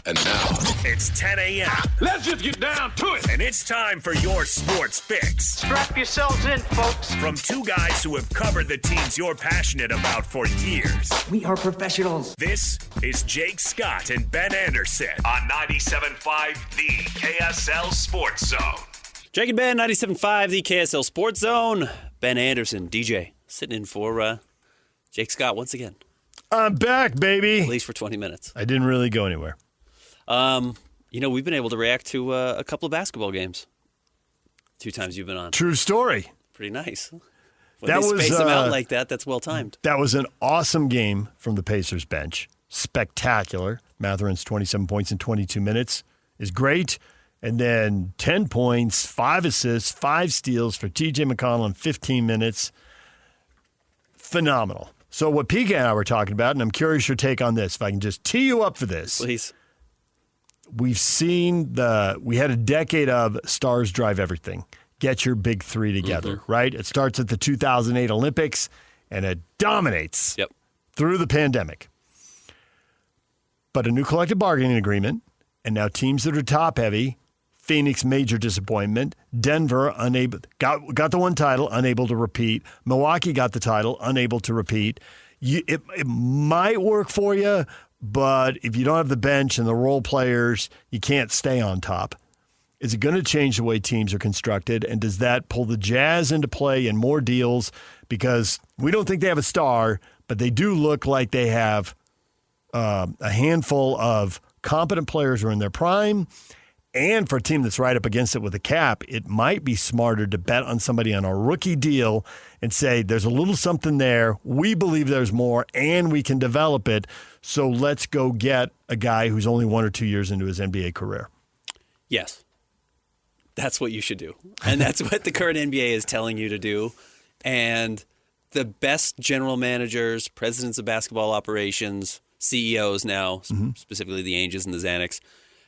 And now, it's 10 a.m. Let's just get down to it. And it's time for your sports fix. Strap yourselves in, folks. From two guys who have covered the teams you're passionate about for years. We are professionals. This is Jake Scott and Ben Anderson on 97.5 The KSL Sports Zone. Jake and Ben, 97.5 The KSL Sports Zone. Ben Anderson, DJ, sitting in for Jake Scott once again. I'm back, baby. At least for 20 minutes. I didn't really go anywhere. We've been able to react to a couple of basketball games. 2 times you've been on. True story. Pretty nice. When that they was, space them out like that, that's well timed. That was an awesome game from the Pacers bench. Spectacular. Mathurin's 27 points in 22 minutes is great. And then 10 points, 5 assists, 5 steals for T.J. McConnell in 15 minutes. Phenomenal. So what PK and I were talking about, and I'm curious your take on this, if I can just tee you up for this. Please. We've seen we had a decade of stars drive everything. Get your big three together, right? It starts at the 2008 Olympics, and it dominates through the pandemic. But a new collective bargaining agreement, and now teams that are top-heavy, Phoenix, major disappointment. Denver, got the one title, unable to repeat. Milwaukee got the title, unable to repeat. It might work for you, but if you don't have the bench and the role players, you can't stay on top. Is it going to change the way teams are constructed? And does that pull the Jazz into play in more deals? Because we don't think they have a star, but they do look like they have a handful of competent players who are in their prime. And for a team that's right up against it with a cap, it might be smarter to bet on somebody on a rookie deal and say, there's a little something there. We believe there's more, and we can develop it. So let's go get a guy who's only 1 or 2 years into his NBA career. Yes. That's what you should do. And that's what the current NBA is telling you to do. And the best general managers, presidents of basketball operations, CEOs now, specifically the Ainges and the Xanax,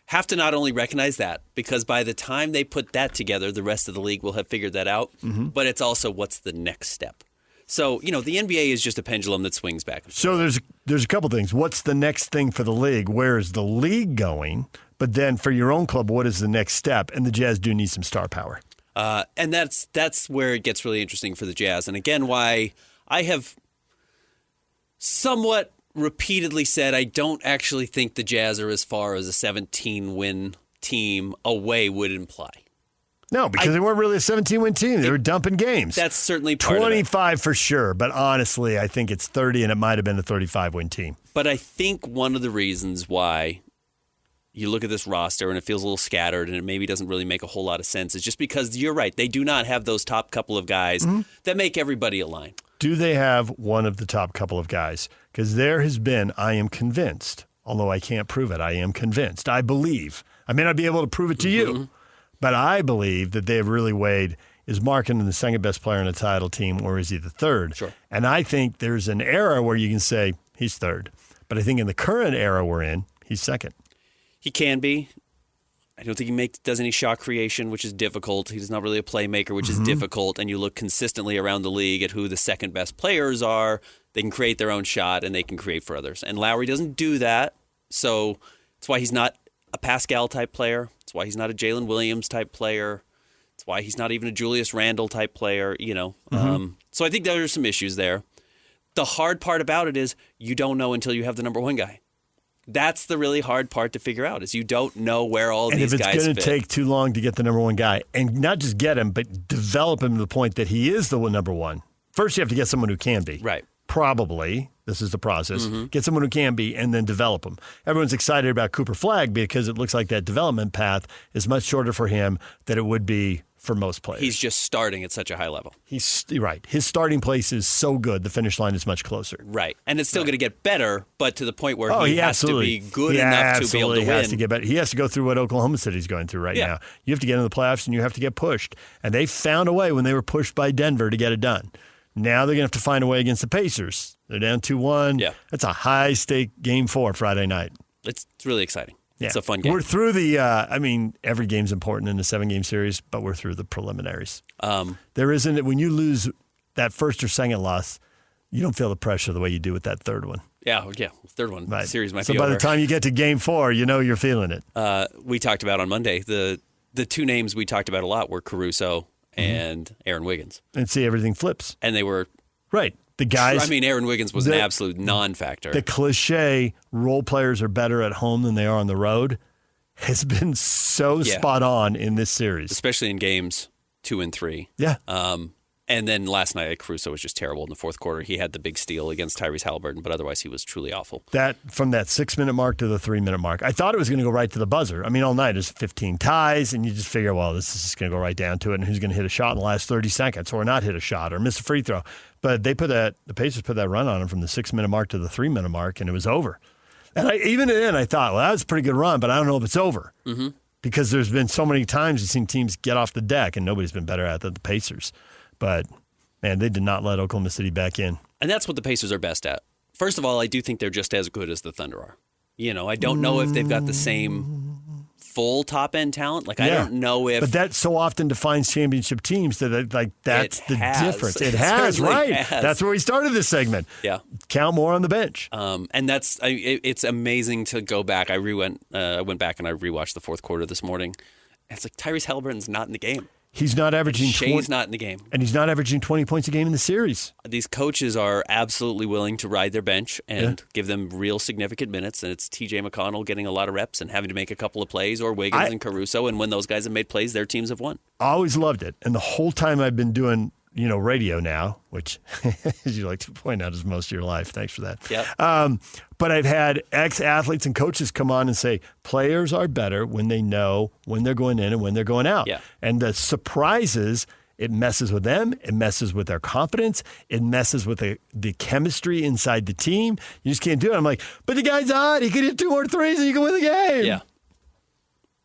have to not only recognize that, because by the time they put that together, the rest of the league will have figured that out, but it's also what's the next step. So, the NBA is just a pendulum that swings back and forth. So there's a couple things. What's the next thing for the league? Where is the league going? But then for your own club, what is the next step? And the Jazz do need some star power. And that's where it gets really interesting for the Jazz. And again, why I have somewhat repeatedly said I don't actually think the Jazz are as far as a 17-win team away would imply. No, because they weren't really a 17-win team. They were dumping games. That's certainly part 25 of it. For sure, but honestly, I think it's 30, and it might have been a 35-win team. But I think one of the reasons why you look at this roster and it feels a little scattered and it maybe doesn't really make a whole lot of sense is just because you're right. They do not have those top couple of guys that make everybody align. Do they have one of the top couple of guys? Because there has been, I am convinced, although I can't prove it, I am convinced. I believe. I may not be able to prove it to you, but I believe that they have really weighed, is Markkanen the second best player on a title team, or is he the third? Sure. And I think there's an era where you can say he's third. But I think in the current era we're in, he's second. He can be. I don't think he does any shot creation, which is difficult. He's not really a playmaker, which is difficult. And you look consistently around the league at who the second best players are. They can create their own shot, and they can create for others. And Lowry doesn't do that, so that's why he's not a Pascal-type player. That's why he's not a Jalen Williams-type player. That's why he's not even a Julius Randle-type player, So I think there are some issues there. The hard part about it is you don't know until you have the number one guy. That's the really hard part to figure out is you don't know where all these guys fit. And if it's going to take too long to get the number one guy, and not just get him, but develop him to the point that he is the number one, first you have to get someone who can be. Right. Probably. This is the process. Get someone who can be and then develop them. Everyone's excited about Cooper Flagg because it looks like that development path is much shorter for him than it would be for most players. He's just starting at such a high level. He's right. His starting place is so good. The finish line is much closer. Right. And it's still going to get better, but to the point where he has to be good enough to be able to win. Has to get better. He has to go through what Oklahoma City's going through right now. You have to get in the playoffs and you have to get pushed. And they found a way when they were pushed by Denver to get it done. Now they're going to have to find a way against the Pacers. They're down 2-1. Yeah. That's a high-stake Game 4 Friday night. It's really exciting. Yeah. It's a fun game. We're through the, every game's important in a 7-game series, but we're through the preliminaries. There isn't, when you lose that first or second loss, you don't feel the pressure the way you do with that third one. Yeah. Third one. Right. Series might so be by over. the time you get to game 4, you know you're feeling it. We talked about on Monday, the two names we talked about a lot were Caruso and Aaron Wiggins. And see, everything flips. And they were... Right. The guys... I mean, Aaron Wiggins was an absolute non-factor. The cliche, role players are better at home than they are on the road, has been so spot on in this series. Especially in games 2 and 3. Yeah. And then last night, Caruso was just terrible in the fourth quarter. He had the big steal against Tyrese Halliburton, but otherwise he was truly awful. That from that 6-minute mark to the 3-minute mark, I thought it was going to go right to the buzzer. I mean, all night there's 15 ties, and you just figure, well, this is just going to go right down to it, and who's going to hit a shot in the last 30 seconds, or not hit a shot, or miss a free throw. But the Pacers put that run on him from the 6-minute mark to the 3-minute mark, and it was over. And even then, I thought, well, that was a pretty good run, but I don't know if it's over. Mm-hmm. Because there's been so many times you've seen teams get off the deck, and nobody's been better at it than the Pacers. But... man, they did not let Oklahoma City back in. And that's what the Pacers are best at. First of all, I do think they're just as good as the Thunder are. I don't know if they've got the same full top-end talent. I don't know if... But that so often defines championship teams that that's the difference. It has, right? Has. That's where we started this segment. Yeah. Count more on the bench. And it's amazing to go back. I went back and I rewatched the fourth quarter this morning. And it's like Tyrese Halliburton's not in the game. He's not averaging... Shea's not in the game. And he's not averaging 20 points a game in the series. These coaches are absolutely willing to ride their bench and give them real significant minutes. And it's TJ McConnell getting a lot of reps and having to make a couple of plays, or Wiggins and Caruso. And when those guys have made plays, their teams have won. I always loved it. And the whole time I've been doing... radio now, which, as you like to point out, is most of your life. Thanks for that. Yep. But I've had ex-athletes and coaches come on and say, players are better when they know when they're going in and when they're going out. Yeah. And the surprises, it messes with them. It messes with their confidence. It messes with the chemistry inside the team. You just can't do it. I'm like, but the guy's hot. He could hit 2 more threes and you can win the game. Yeah.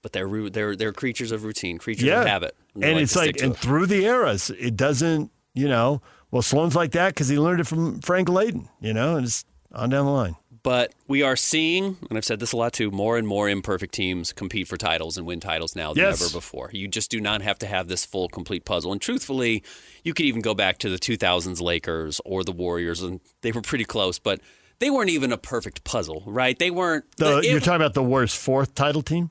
But they're creatures of routine, creatures of habit. And it's and through the eras, it doesn't, well, Sloan's like that because he learned it from Frank Layden, and it's on down the line. But we are seeing, and I've said this a lot too, more and more imperfect teams compete for titles and win titles now than ever before. You just do not have to have this full, complete puzzle. And truthfully, you could even go back to the 2000s Lakers or the Warriors, and they were pretty close, but they weren't even a perfect puzzle, right? They weren't. You're talking about the worst fourth title team?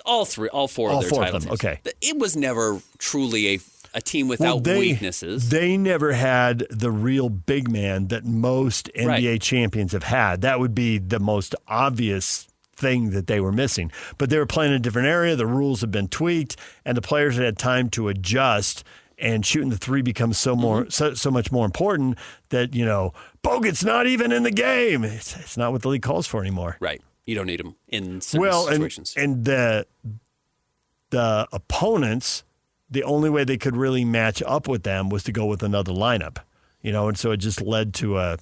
All four of their title teams. Okay. It was never truly a team without weaknesses. They never had the real big man that most NBA champions have had. That would be the most obvious thing that they were missing. But they were playing in a different area. The rules have been tweaked, and the players had time to adjust. And shooting the three becomes so much more important that Bogut's not even in the game. It's not what the league calls for anymore. Right. You don't need him in certain situations. And the opponents, the only way they could really match up with them was to go with another lineup, and so it just led to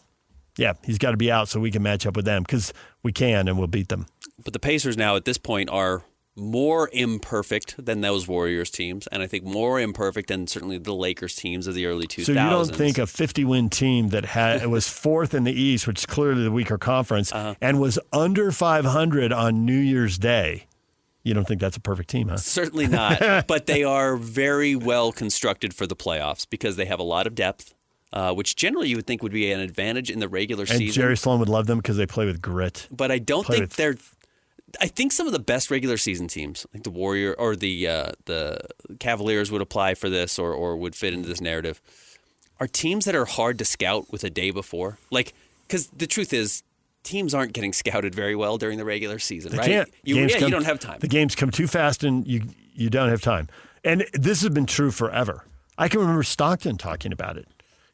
he's got to be out so we can match up with them because we can and we'll beat them. But the Pacers now at this point are more imperfect than those Warriors teams, and I think more imperfect than certainly the Lakers teams of the early 2000s. So you don't think a 50-win team that was fourth in the East, which is clearly the weaker conference, and was under 500 on New Year's Day, you don't think that's a perfect team, huh? Certainly not, but they are very well constructed for the playoffs because they have a lot of depth, which generally you would think would be an advantage in the regular season. And Jerry Sloan would love them because they play with grit. But I don't think I think some of the best regular season teams, like the Warrior or the Cavaliers would apply for this or would fit into this narrative, are teams that are hard to scout with a day before. Because the truth is, teams aren't getting scouted very well during the regular season, they right? Can't. You don't have time. The games come too fast and you don't have time. And this has been true forever. I can remember Stockton talking about it.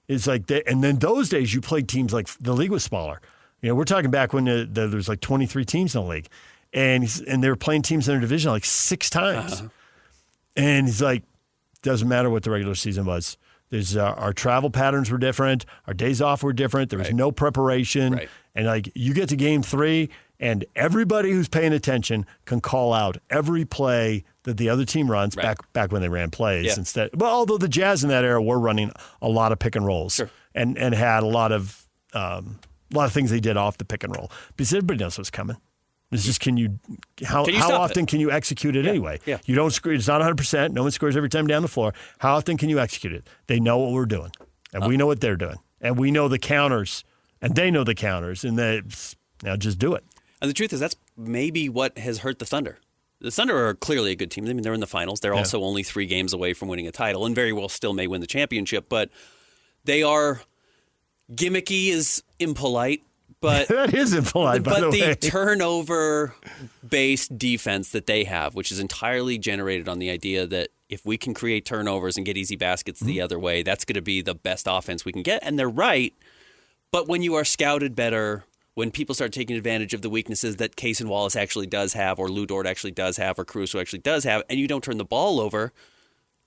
It's like, and then those days you played teams like the league was smaller. We're talking back when there was like 23 teams in the league. And they were playing teams in their division like 6 times. And he's like, doesn't matter what the regular season was. There's our travel patterns were different. Our days off were different. There was no preparation. Right. And you get to game 3 and everybody who's paying attention can call out every play that the other team runs back when they ran plays instead. Well, although the Jazz in that era were running a lot of pick and rolls and had a lot of things they did off the pick and roll because everybody knows what's coming. It's just how often can you execute it anyway? Yeah. You don't score. It's not 100%. No one scores every time down the floor. How often can you execute it? They know what we're doing, and we know what they're doing, and we know the counters And they know the counters, and now just do it. And the truth is, that's maybe what has hurt the Thunder. The Thunder are clearly a good team. I mean, they're in the finals. They're also only 3 games away from winning a title, and very well still may win the championship. But they are gimmicky is impolite. But that is impolite, by the way. But the turnover-based defense that they have, which is entirely generated on the idea that if we can create turnovers and get easy baskets the other way, that's going to be the best offense we can get. And they're right. But when you are scouted better, when people start taking advantage of the weaknesses that Case and Wallace actually does have, or Lou Dort actually does have, or Caruso actually does have, and you don't turn the ball over,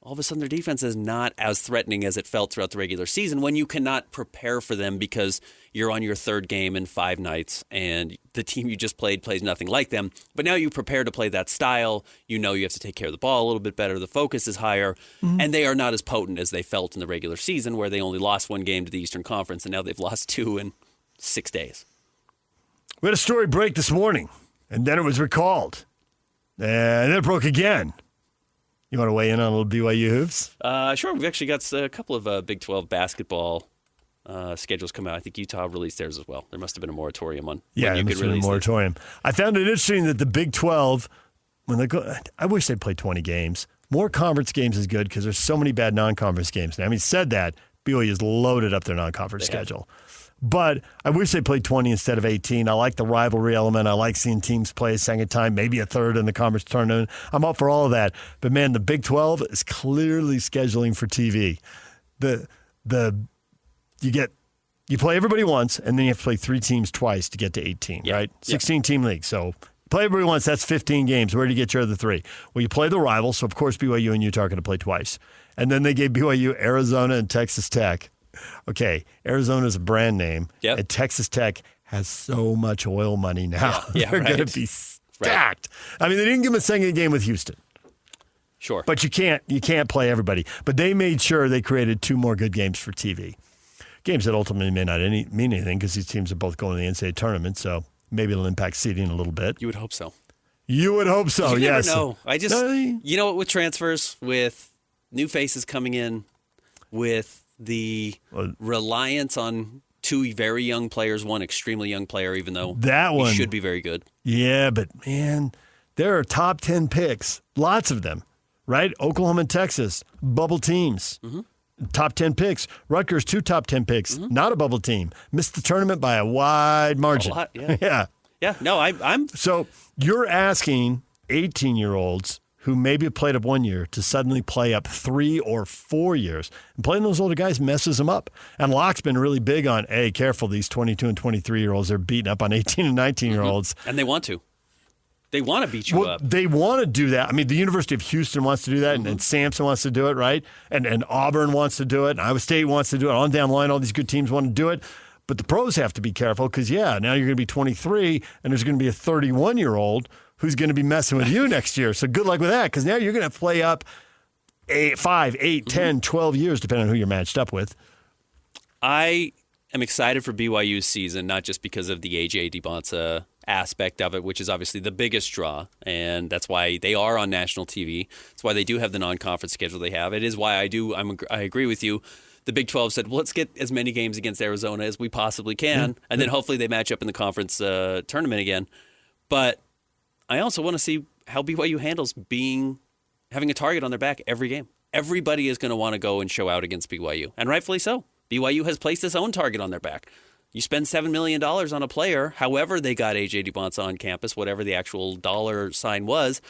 all of a sudden their defense is not as threatening as it felt throughout the regular season when you cannot prepare for them because you're on your 3rd game in 5 nights and the team you just played plays nothing like them. But now you prepare to play that style. You know you have to take care of the ball a little bit better. The focus is higher, and they are not as potent as they felt in the regular season where they only lost 1 game to the Eastern Conference, and now they've lost 2 in 6 days. We had a story break this morning, and then it was recalled. And then it broke again. You want to weigh in on a little BYU hoops? Sure. We've actually got a couple of Big 12 basketball schedules come out. I think Utah released theirs as well. There must have been a moratorium on when you could release a moratorium. I found it interesting that the Big 12, when they go, I wish they'd play 20 games. More conference games is good because there's so many bad non-conference games. Now, I mean, said that, BYU has loaded up their non-conference schedule. But I wish they played 20 instead of 18. I like the rivalry element. I like seeing teams play a second time, maybe a third in the conference tournament. I'm up for all of that. But, man, the Big 12 is clearly scheduling for TV. You play everybody once, and then you have to play 3 teams twice to get to 18, right? 16-team league. So play everybody once, that's 15 games. Where do you get your other 3? Well, you play the rivals, so of course BYU and Utah are going to play twice. And then they gave BYU Arizona and Texas Tech. Okay, Arizona's a brand name, and Texas Tech has so much oil money now. They're going to be stacked. Right. I mean, they didn't give them a second game with Houston. Sure. But you can't play everybody. But they made sure they created 2 more good games for TV. Games that ultimately may not mean anything because these teams are both going to the NCAA tournament, so maybe it'll impact seeding a little bit. You would hope so. You would hope so, yes. You never know. You know what, with transfers, with new faces coming in, with the reliance on 2 very young players, 1 extremely young player, even though he should be very good. Yeah, but, man, there are top 10 picks, lots of them, right? Oklahoma and Texas, bubble teams. Top 10 picks. Rutgers, 2 top 10 picks. Not a bubble team. Missed the tournament by a wide margin. A lot, yeah. Yeah, no, I'm... So you're asking 18-year-olds who maybe played up 1 year to suddenly play up 3 or 4 years. And playing those older guys messes them up. And Locke's been really big on, hey, careful, these 22 and 23-year-olds are beating up on 18 and 19-year-olds. And they want to. They want to beat you up. They want to do that. I mean, the University of Houston wants to do that, and Samson wants to do it, right? And Auburn wants to do it, and Iowa State wants to do it. On down the line, all these good teams want to do it. But the pros have to be careful because, now you're going to be 23, and there's going to be a 31-year-old who's going to be messing with you next year. So good luck with that because now you're going to play up 5, 8, 10, 12 years, depending on who you're matched up with. I am excited for BYU's season, not just because of the A.J. DiBonsa aspect of it, which is obviously the biggest draw, and that's why they are on national TV. That's why they do have the non-conference schedule they have. It is why I agree with you. The Big 12 said, well, let's get as many games against Arizona as we possibly can, and then hopefully they match up in the conference tournament again. But I also want to see how BYU handles having a target on their back every game. Everybody is going to want to go and show out against BYU, and rightfully so. BYU has placed its own target on their back. You spend $7 million on a player, however they got A.J. DiBonsa on campus, whatever the actual dollar sign was.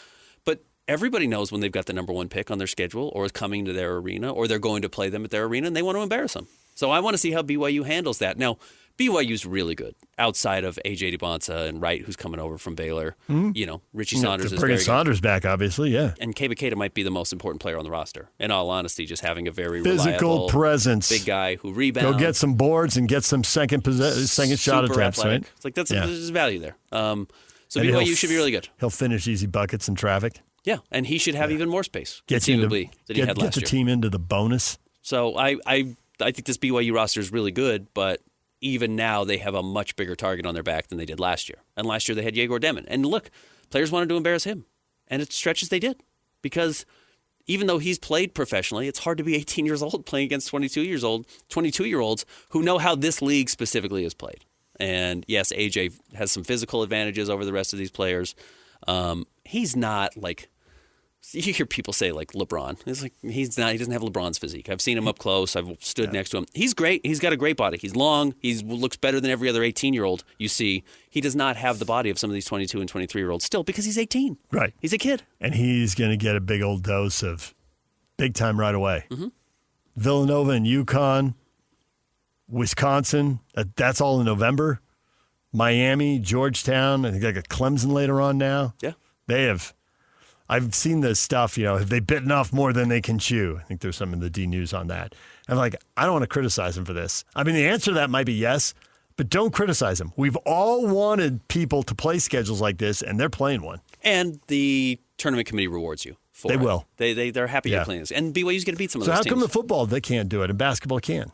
But everybody knows when they've got the number 1 pick on their schedule or is coming to their arena or they're going to play them at their arena and they want to embarrass them. So I want to see how BYU handles that. Now, BYU's really good outside of A.J. DiBonsa and Wright, who's coming over from Baylor. Richie Saunders is very good. Saunders back, obviously, yeah. And Keba Keita might be the most important player on the roster. In all honesty, just having a very physical reliable presence, big guy who rebounds. Go get some boards and get some second shot attempts, athletic. right? It's like there's value there. So BYU should be really good. He'll finish easy buckets in traffic. Yeah, and he should have even more space, than he had last year. Get the team into the bonus. So I think this BYU roster is really good, but even now they have a much bigger target on their back than they did last year. And last year they had Yegor Demin. And look, players wanted to embarrass him. And it stretches they did. Because even though he's played professionally, it's hard to be 18 years old playing against 22-year-olds who know how this league specifically is played. And yes, AJ has some physical advantages over the rest of these players. He's not like, you hear people say like LeBron. It's like he doesn't have LeBron's physique. I've seen him up close. I've stood next to him. He's great. He's got a great body. He's long. He looks better than every other 18-year-old you see. He does not have the body of some of these 22 and 23-year-olds still because he's 18. Right. He's a kid. And he's going to get a big old dose of big time right away. Mm-hmm. Villanova and UConn, Wisconsin, that's all in November. Miami, Georgetown, I think I got Clemson later on now. Yeah. They have... I've seen this stuff, have they bitten off more than they can chew? I think there's some in the D News on that. I'm like, I don't want to criticize them for this. I mean, the answer to that might be yes, but don't criticize them. We've all wanted people to play schedules like this, and they're playing one. And the tournament committee rewards you for it. They will. They're happy you're playing this. And BYU's going to beat some of those teams. So how come the football, they can't do it, and basketball can?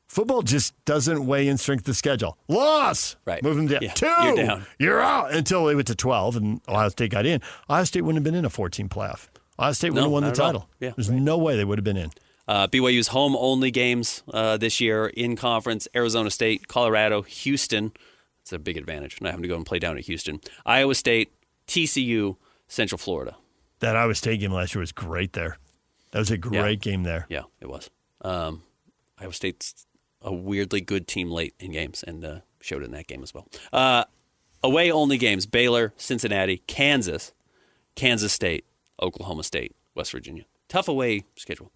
Football just doesn't weigh in strength of schedule. Loss! Right. Move them down. Yeah. 2! You're down. You're out. Until they went to 12, and Ohio State got in. Ohio State wouldn't have been in a 14 playoff. Ohio State would have won the title. Yeah, There's no way they would have been in. BYU's home-only games this year in conference, Arizona State, Colorado, Houston. It's a big advantage, not having to go and play down at Houston. Iowa State, TCU, Central Florida. That Iowa State game last year was great there. That was a great game there. Yeah, it was. Iowa State's a weirdly good team late in games, and showed it in that game as well. Away-only games, Baylor, Cincinnati, Kansas, Kansas State, Oklahoma State, West Virginia. Tough away schedule.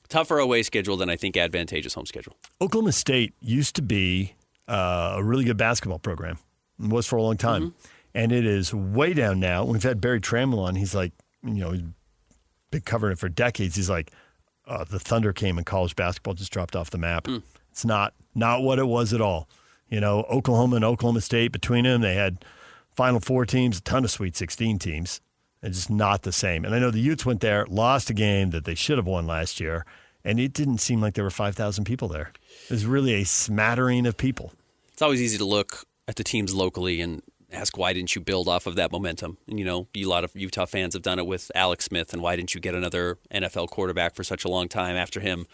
Tougher away schedule than I think advantageous home schedule. Oklahoma State used to be a really good basketball program. It was for a long time. Mm-hmm. And it is way down now. We've had Barry Trammell on. He's like, he's been covering it for decades. He's like, the Thunder came and college basketball just dropped off the map. It's not what it was at all. Oklahoma and Oklahoma State, between them, they had Final Four teams, a ton of Sweet 16 teams. It's just not the same. And I know the Utes went there, lost a game that they should have won last year, and it didn't seem like there were 5,000 people there. It was really a smattering of people. It's always easy to look at the teams locally and ask, why didn't you build off of that momentum? And, a lot of Utah fans have done it with Alex Smith, and why didn't you get another NFL quarterback for such a long time after him?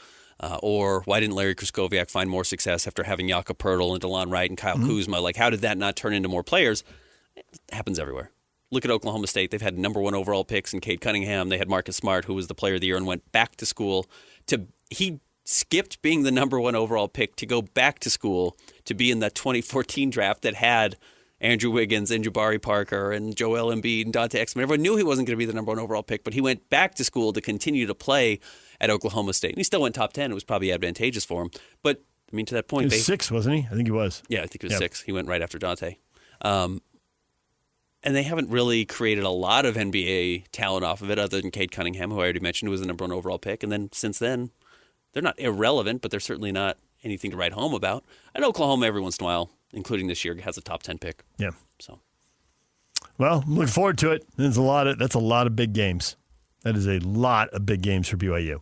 Or why didn't Larry Kraskowiak find more success after having Jakob Poeltl and DeLon Wright and Kyle Kuzma? Like, how did that not turn into more players? It happens everywhere. Look at Oklahoma State. They've had number 1 overall picks in Cade Cunningham. They had Marcus Smart, who was the player of the year and went back to school. He skipped being the number 1 overall pick to go back to school to be in that 2014 draft that had Andrew Wiggins and Jabari Parker and Joel Embiid and Dante Exum. Everyone knew he wasn't going to be the number 1 overall pick, but he went back to school to continue to play at Oklahoma State. And he still went top 10. It was probably advantageous for him. But, to that point... He was 6, wasn't he? I think he was. Yeah, I think he was 6. He went right after Dante. And they haven't really created a lot of NBA talent off of it other than Cade Cunningham, who I already mentioned, who was the number 1 overall pick. And then since then, they're not irrelevant, but they're certainly not anything to write home about. And Oklahoma, every once in a while, including this year, has a top 10 pick. Yeah. So, well, I'm looking forward to it. That's a lot of big games. That is a lot of big games for BYU.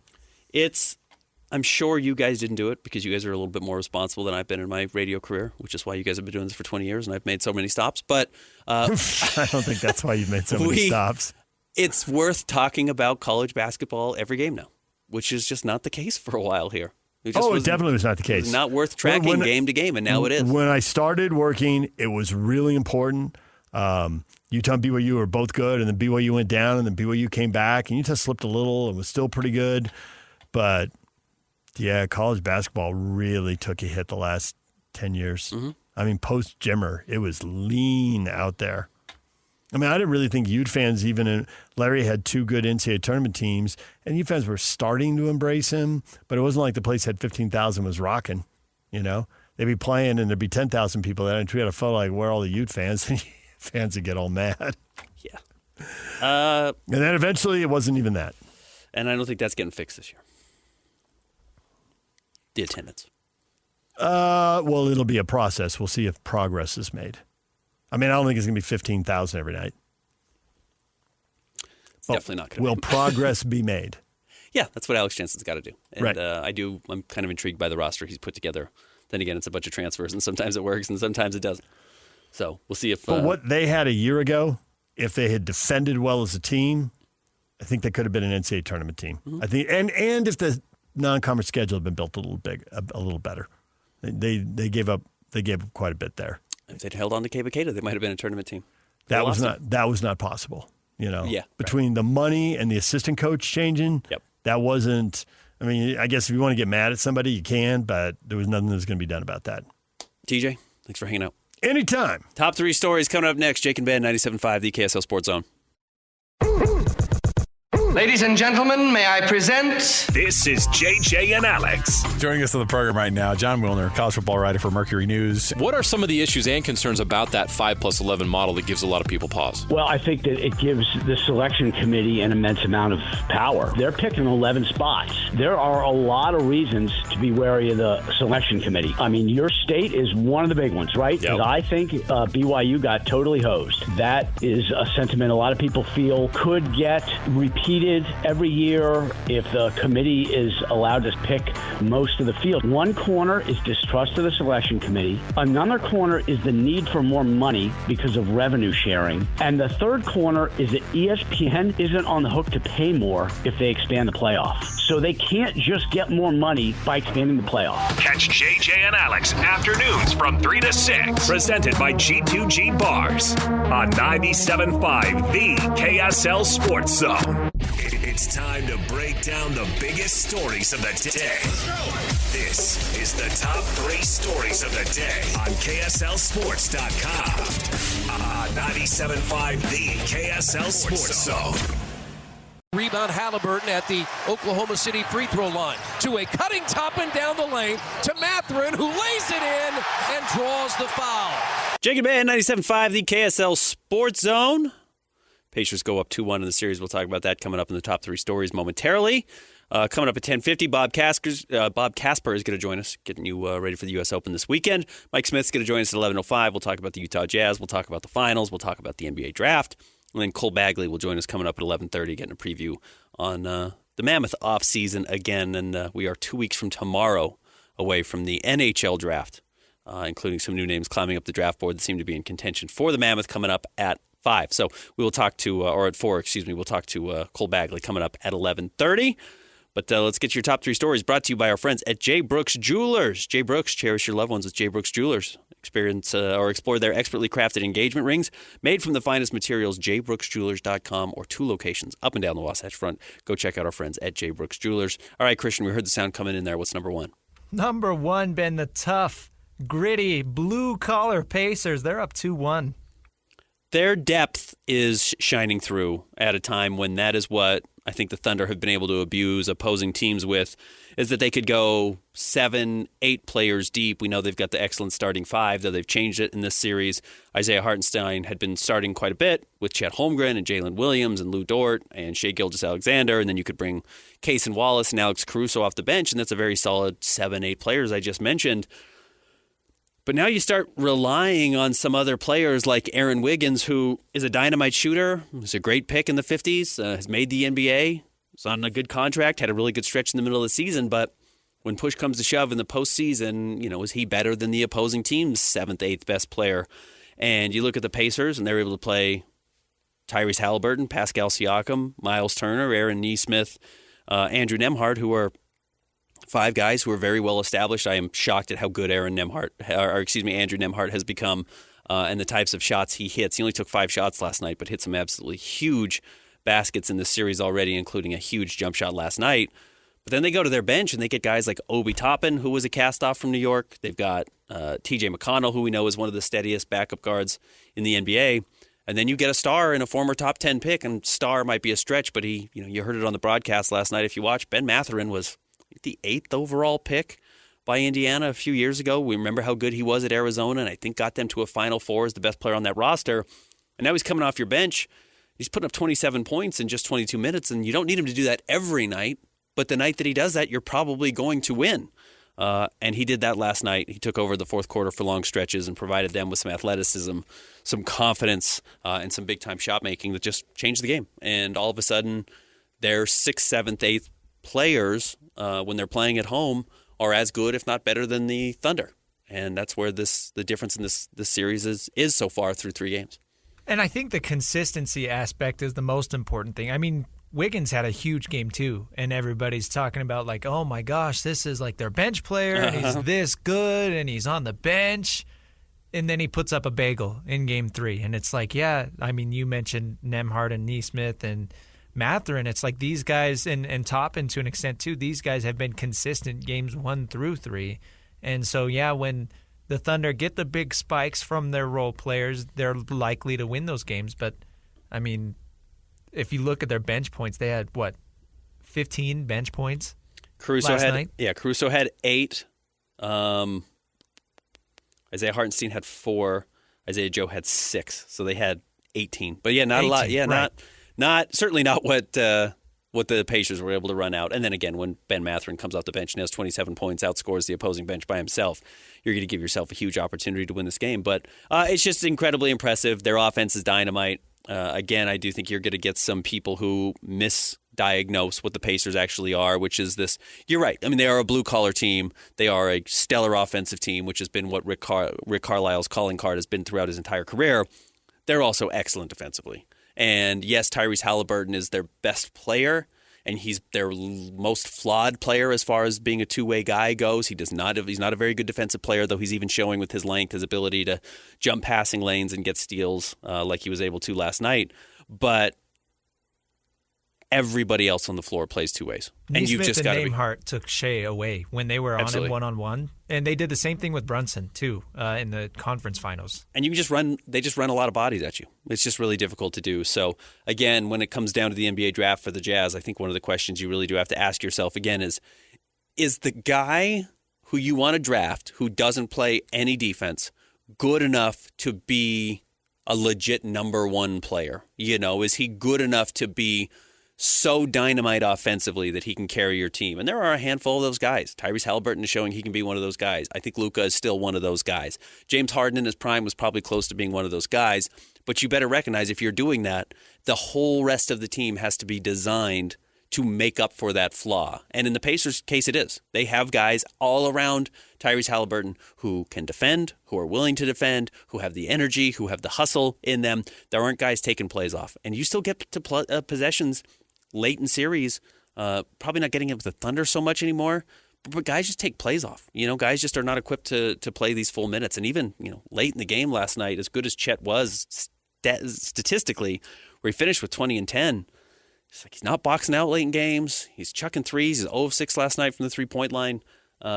I'm sure you guys didn't do it because you guys are a little bit more responsible than I've been in my radio career, which is why you guys have been doing this for 20 years and I've made so many stops. But I don't think that's why you've made so many stops. It's worth talking about college basketball every game now, which is just not the case for a while here. It definitely was not the case. It was not worth tracking game to game, and now it is. When I started working, it was really important. Utah and BYU were both good, and then BYU went down, and then BYU came back, and Utah slipped a little and was still pretty good. But, yeah, college basketball really took a hit the last 10 years. Mm-hmm. Post-Jimmer, it was lean out there. I didn't really think Ute fans Larry had 2 good NCAA tournament teams, and Ute fans were starting to embrace him, but it wasn't like the place had 15,000 was rocking, They'd be playing, and there'd be 10,000 people there, and we had a photo like, where are all the Ute fans? And fans would get all mad. Yeah. And then eventually it wasn't even that. And I don't think that's getting fixed this year. The attendance. Well, it'll be a process. We'll see if progress is made. I don't think it's going to be 15,000 every night. It's definitely not going to be. Will progress be made? Yeah, that's what Alex Jensen's got to do. And right. I'm kind of intrigued by the roster he's put together. Then again, it's a bunch of transfers, and sometimes it works, and sometimes it doesn't. So we'll see if... But what they had a year ago, if they had defended well as a team, I think they could have been an NCAA tournament team. I think, and if the non-conference schedule had been built a little better, they gave up quite a bit there. If they'd held on to Cape they might have been a tournament team. That was not possible. Between the money and the assistant coach changing, that wasn't. I mean, I guess if you want to get mad at somebody, you can, but there was nothing that was going to be done about that. TJ, thanks for hanging out. Anytime. Top 3 stories coming up next. Jake and Ben, 97.5, the KSL Sports Zone. Ladies and gentlemen, may I present... This is JJ and Alex. Joining us on the program right now, John Wilner, college football writer for Mercury News. What are some of the issues and concerns about that 5+11 model that gives a lot of people pause? Well, I think that it gives the selection committee an immense amount of power. They're picking 11 spots. There are a lot of reasons to be wary of the selection committee. I mean, your state is one of the big ones, right? Because I think BYU got totally hosed. That is a sentiment a lot of people feel could get repeated every year if the committee is allowed to pick most of the field. One corner is distrust of the selection committee. Another corner is the need for more money because of revenue sharing. And the third corner is that ESPN isn't on the hook to pay more if they expand the playoff. So they can't just get more money by expanding the playoff. Catch JJ and Alex afternoons from 3 to 6. Presented by G2G Bars on 97.5, the KSL Sports Zone. It's time to break down the biggest stories of the day. This is the top 3 stories of the day on KSLSports.com. 97.5, the KSL Sports Zone. Rebound Halliburton at the Oklahoma City free throw line to a cutting top and down the lane to Mathurin, who lays it in and draws the foul. Jake and Ben, 97.5, the KSL Sports Zone. Pacers go up 2-1 in the series. We'll talk about that coming up in the top 3 stories momentarily. Coming up at 10:50, Bob Casper is going to join us, getting you ready for the U.S. Open this weekend. Mike Smith's going to join us at 11:05. We'll talk about the Utah Jazz. We'll talk about the finals. We'll talk about the NBA Draft. And then Cole Bagley will join us coming up at 11:30, getting a preview on the Mammoth offseason again. And we are 2 weeks from tomorrow away from the NHL Draft, including some new names climbing up the draft board that seem to be in contention for the Mammoth coming up at 5. So we will talk to, or at 4, we'll talk to Cole Bagley coming up at 11:30. But let's get to your top 3 stories brought to you by our friends at J. Brooks Jewelers. J. Brooks, cherish your loved ones with J. Brooks Jewelers. Experience or explore their expertly crafted engagement rings made from the finest materials, jbrooksjewelers.com, or 2 locations up and down the Wasatch Front. Go check out our friends at J. Brooks Jewelers. All right, Christian, we heard the sound coming in there. What's number 1? Number 1, Ben, the tough, gritty, blue-collar Pacers. They're up 2-1. Their depth is shining through at a time when that is what I think the Thunder have been able to abuse opposing teams with, is that they could go 7, 8 players deep. We know they've got the excellent starting 5, though they've changed it in this series. Isaiah Hartenstein had been starting quite a bit with Chet Holmgren and Jalen Williams and Lou Dort and Shai Gilgeous-Alexander, and then you could bring Case and Wallace and Alex Caruso off the bench, and that's a very solid 7, 8 players I just mentioned. But now you start relying on some other players like Aaron Wiggins, who is a dynamite shooter, was a great pick in the 50s, has made the NBA, was on a good contract, had a really good stretch in the middle of the season. But when push comes to shove in the postseason, is he better than the opposing team's 7th, 8th best player? And you look at the Pacers, and they're able to play Tyrese Halliburton, Pascal Siakam, Miles Turner, Aaron Nesmith, Andrew Nembhard, who are 5 guys who are very well established. I am shocked at how good Andrew Nembhard has become and the types of shots he hits. He only took 5 shots last night, but hit some absolutely huge baskets in this series already, including a huge jump shot last night. But then they go to their bench and they get guys like Obi Toppin, who was a cast-off from New York. They've got T.J. McConnell, who we know is one of the steadiest backup guards in the NBA. And then you get a star in a former top 10 pick, and star might be a stretch, but he, you heard it on the broadcast last night. If you watch, Ben Mathurin was the 8th overall pick by Indiana a few years ago. We remember how good he was at Arizona, and I think got them to a Final Four as the best player on that roster. And now he's coming off your bench. He's putting up 27 points in just 22 minutes, and you don't need him to do that every night. But the night that he does that, you're probably going to win. And he did that last night. He took over the fourth quarter for long stretches and provided them with some athleticism, some confidence, and some big-time shot making that just changed the game. And all of a sudden, their 6th, 7th, 8th players, when they're playing at home, are as good, if not better, than the Thunder. And that's where the difference in this series is so far through 3 games. And I think the consistency aspect is the most important thing. I mean, Wiggins had a huge game too, and everybody's talking about like, oh my gosh, this is like their bench player, and he's this good, and he's on the bench. And then he puts up a bagel in Game 3. And it's like, yeah, I mean, you mentioned Nembhard and Nesmith and Mathurin. It's like these guys, and Toppin to an extent too, these guys have been consistent Games 1 through 3. And so, yeah, when the Thunder get the big spikes from their role players, they're likely to win those games. But, I mean, if you look at their bench points, they had, 15 bench points last night? Yeah, Caruso had 8. Isaiah Hartenstein had 4. Isaiah Joe had 6. So they had 18. But yeah, not 18, a lot. Yeah, right. not certainly not what the Pacers were able to run out. And then again, when Ben Mathurin comes off the bench and has 27 points, outscores the opposing bench by himself, you're going to give yourself a huge opportunity to win this game. But it's just incredibly impressive. Their offense is dynamite. Again, I do think you're going to get some people who misdiagnose what the Pacers actually are, which is this. You're right. I mean, they are a blue-collar team. They are a stellar offensive team, which has been what Rick Carlisle's calling card has been throughout his entire career. They're also excellent defensively. And yes, Tyrese Halliburton is their best player, and he's their most flawed player as far as being a two-way guy goes. He's not a very good defensive player, though he's even showing with his length, his ability to jump passing lanes and get steals like he was able to last night. But everybody else on the floor plays two ways. And you've just got to be. Nembhard took Shea away when they were on him one-on-one. And they did the same thing with Brunson, too, in the conference finals. And they just run a lot of bodies at you. It's just really difficult to do. So, again, when it comes down to the NBA draft for the Jazz, I think one of the questions you really do have to ask yourself again is the guy who you want to draft who doesn't play any defense good enough to be a legit number one player? You know, is he good enough to be so dynamite offensively that he can carry your team? And there are a handful of those guys. Tyrese Halliburton is showing he can be one of those guys. I think Luka is still one of those guys. James Harden in his prime was probably close to being one of those guys. But you better recognize if you're doing that, the whole rest of the team has to be designed to make up for that flaw. And in the Pacers' case, it is. They have guys all around Tyrese Halliburton who can defend, who are willing to defend, who have the energy, who have the hustle in them. There aren't guys taking plays off. And you still get to possessions late in series, probably not getting it with the Thunder so much anymore, but guys just take plays off. You know, guys just are not equipped to play these full minutes. And even, late in the game last night, as good as Chet was statistically, where he finished with 20 and 10, it's like he's not boxing out late in games. He's chucking threes. He's 0 of 6 last night from the three-point line.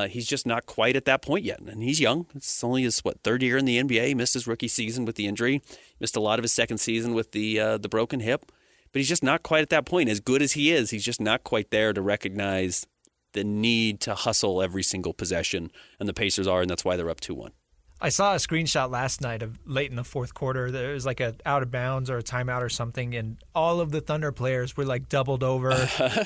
He's just not quite at that point yet. And he's young. It's only his, third year in the NBA. He missed his rookie season with the injury. Missed a lot of his second season with the broken hip. But he's just not quite at that point. As good as he is, he's just not quite there to recognize the need to hustle every single possession. And the Pacers are, and that's why they're up 2-1. I saw a screenshot last night of late in the fourth quarter. There was like a out of bounds or a timeout or something, and all of the Thunder players were like doubled over,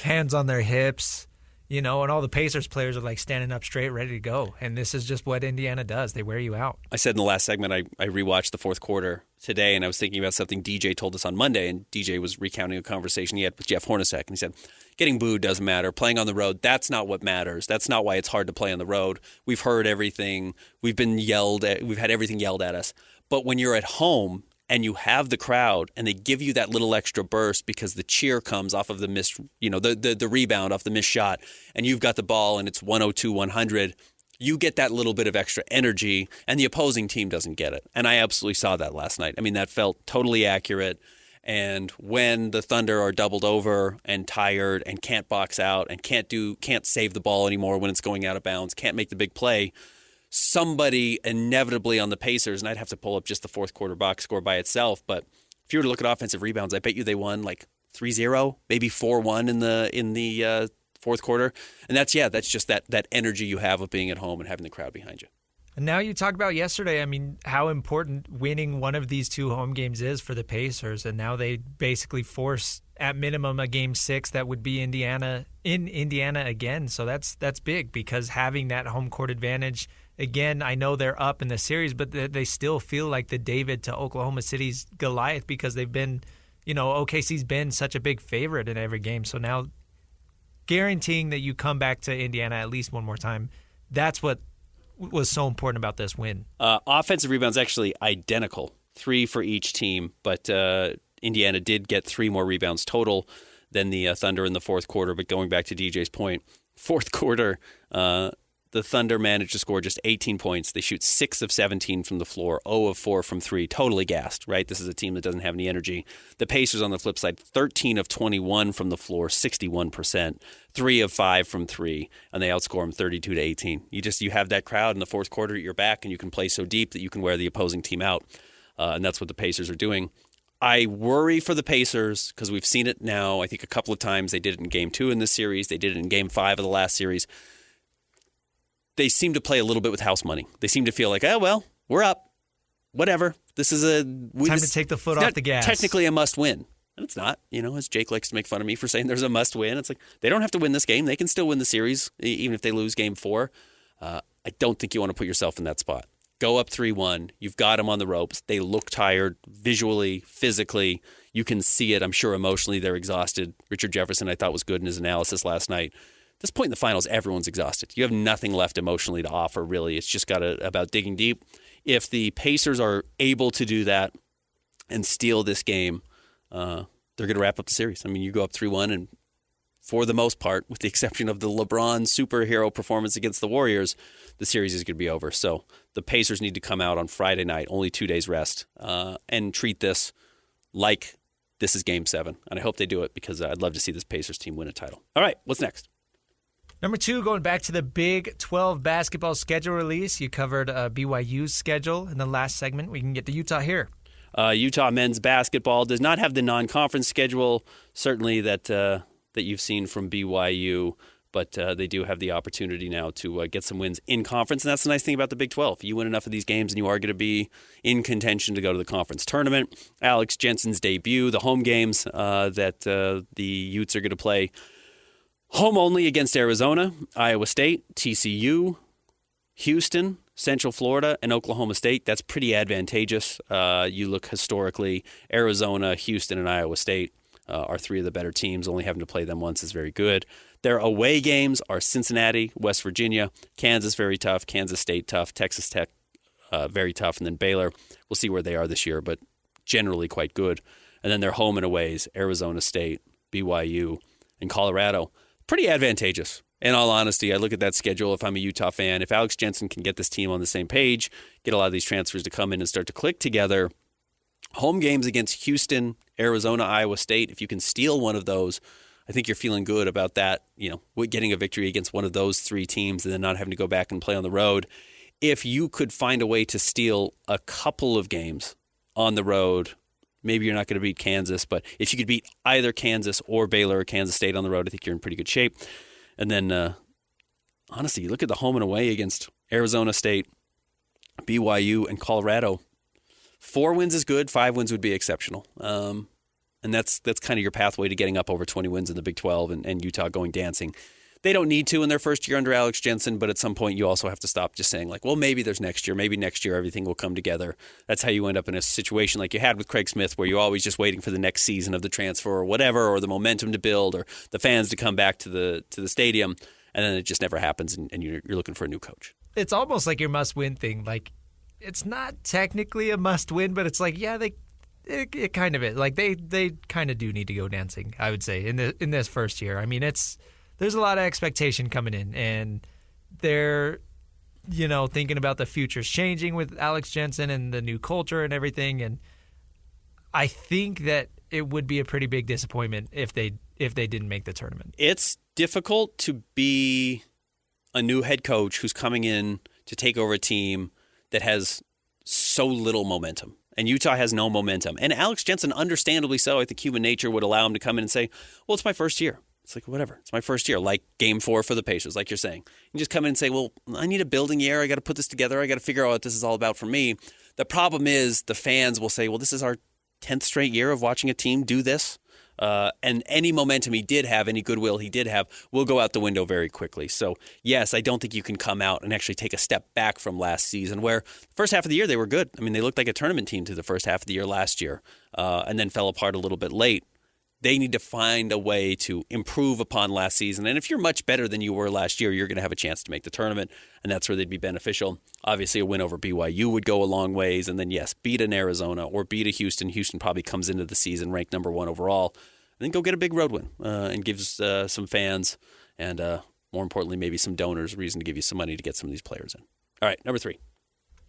hands on their hips, and all the Pacers players are like standing up straight, ready to go. And this is just what Indiana does. They wear you out. I said in the last segment, I rewatched the fourth quarter today, and I was thinking about something DJ told us on Monday, and DJ was recounting a conversation he had with Jeff Hornacek, and he said, getting booed doesn't matter. Playing on the road, that's not what matters. That's not why it's hard to play on the road. We've heard everything. We've been yelled at. We've had everything yelled at us. But when you're at home and you have the crowd and they give you that little extra burst because the cheer comes off of the missed, the rebound off the missed shot, and you've got the ball and it's 102-100, you get that little bit of extra energy, and the opposing team doesn't get it. And I absolutely saw that last night. I mean, that felt totally accurate. And when the Thunder are doubled over and tired and can't box out and can't save the ball anymore when it's going out of bounds, can't make the big play, somebody inevitably on the Pacers, and I'd have to pull up just the fourth quarter box score by itself, but if you were to look at offensive rebounds, I bet you they won like 3-0, maybe 4-1 in the fourth quarter. And that's just that energy you have of being at home and having the crowd behind you. And now you talk about yesterday, how important winning one of these two home games is for the Pacers. And now they basically force, at minimum, a Game 6 that would be in Indiana again. So that's big, because having that home court advantage, again, I know they're up in the series, but they still feel like the David to Oklahoma City's Goliath, because they've been, OKC's been such a big favorite in every game. So now guaranteeing that you come back to Indiana at least one more time, that's what was so important about this win. Offensive rebounds actually identical, 3 for each team, but Indiana did get 3 more rebounds total than the Thunder in the fourth quarter. But going back to DJ's point, fourth quarter, the Thunder managed to score just 18 points. They shoot 6 of 17 from the floor, 0 of 4 from 3. Totally gassed, right? This is a team that doesn't have any energy. The Pacers on the flip side, 13 of 21 from the floor, 61%, 3 of 5 from 3, and they outscore them 32-18. You have that crowd in the fourth quarter at your back, and you can play so deep that you can wear the opposing team out, and that's what the Pacers are doing. I worry for the Pacers because we've seen it now, I think, a couple of times. They did it in Game 2 in this series. They did it in Game 5 of the last series. They seem to play a little bit with house money. They seem to feel like, oh, well, we're up. Whatever. This is time to take the foot off the gas. Technically a must win. And it's not. As Jake likes to make fun of me for saying there's a must win. It's like they don't have to win this game. They can still win the series, even if they lose Game 4. I don't think you want to put yourself in that spot. Go up 3-1. You've got them on the ropes. They look tired visually, physically. You can see it. I'm sure emotionally they're exhausted. Richard Jefferson, I thought, was good in his analysis last night. This point in the finals, everyone's exhausted. You have nothing left emotionally to offer, really. It's just about digging deep. If the Pacers are able to do that and steal this game, they're going to wrap up the series. I mean, you go up 3-1, and for the most part, with the exception of the LeBron superhero performance against the Warriors, the series is going to be over. So the Pacers need to come out on Friday night, only 2 days rest, and treat this like this is Game 7. And I hope they do it because I'd love to see this Pacers team win a title. All right, what's next? Number 2, going back to the Big 12 basketball schedule release. You covered BYU's schedule in the last segment. We can get to Utah here. Utah men's basketball does not have the non-conference schedule, certainly that you've seen from BYU, but they do have the opportunity now to get some wins in conference, and that's the nice thing about the Big 12. You win enough of these games, and you are going to be in contention to go to the conference tournament. Alex Jensen's debut, the home games that the Utes are going to play. Home only against Arizona, Iowa State, TCU, Houston, Central Florida, and Oklahoma State. That's pretty advantageous. You look historically, Arizona, Houston, and Iowa State are 3 of the better teams. Only having to play them once is very good. Their away games are Cincinnati, West Virginia, Kansas very tough, Kansas State tough, Texas Tech very tough, and then Baylor. We'll see where they are this year, but generally quite good. And then their home and aways, Arizona State, BYU, and Colorado. Pretty advantageous. In all honesty, I look at that schedule if I'm a Utah fan. If Alex Jensen can get this team on the same page, get a lot of these transfers to come in and start to click together, home games against Houston, Arizona, Iowa State, if you can steal one of those, I think you're feeling good about that, getting a victory against one of those 3 teams and then not having to go back and play on the road. If you could find a way to steal a couple of games on the road, maybe you're not going to beat Kansas, but if you could beat either Kansas or Baylor or Kansas State on the road, I think you're in pretty good shape. And then, honestly, you look at the home and away against Arizona State, BYU, and Colorado. 4 wins is good. 5 wins would be exceptional. And that's kind of your pathway to getting up over 20 wins in the Big 12 and Utah going dancing. They don't need to in their first year under Alex Jensen, but at some point you also have to stop just saying like, well, maybe there's next year. Maybe next year everything will come together. That's how you end up in a situation like you had with Craig Smith where you're always just waiting for the next season of the transfer or whatever, or the momentum to build or the fans to come back to the stadium, and then it just never happens and you're looking for a new coach. It's almost like your must-win thing. Like, it's not technically a must-win, but it's like, yeah, it kind of is. Like, they kind of do need to go dancing, I would say, in this first year. I mean, there's a lot of expectation coming in, and they're, thinking about the future's changing with Alex Jensen and the new culture and everything. And I think that it would be a pretty big disappointment if they didn't make the tournament. It's difficult to be a new head coach who's coming in to take over a team that has so little momentum. And Utah has no momentum. And Alex Jensen, understandably so, I think human nature would allow him to come in and say, well, it's my first year. It's like, whatever. It's my first year, like Game 4 for the Pacers, like you're saying. You just come in and say, well, I need a building year. I got to put this together. I got to figure out what this is all about for me. The problem is the fans will say, well, this is our 10th straight year of watching a team do this. And any momentum he did have, any goodwill he did have, will go out the window very quickly. So, yes, I don't think you can come out and actually take a step back from last season where the first half of the year they were good. I mean, they looked like a tournament team to the first half of the year last year and then fell apart a little bit late. They need to find a way to improve upon last season. And if you're much better than you were last year, you're going to have a chance to make the tournament, and that's where they'd be beneficial. Obviously, a win over BYU would go a long ways. And then, yes, beat an Arizona or beat a Houston. Houston probably comes into the season ranked number 1 overall. then go get a big road win and gives some fans and, more importantly, maybe some donors reason to give you some money to get some of these players in. All right, number 3.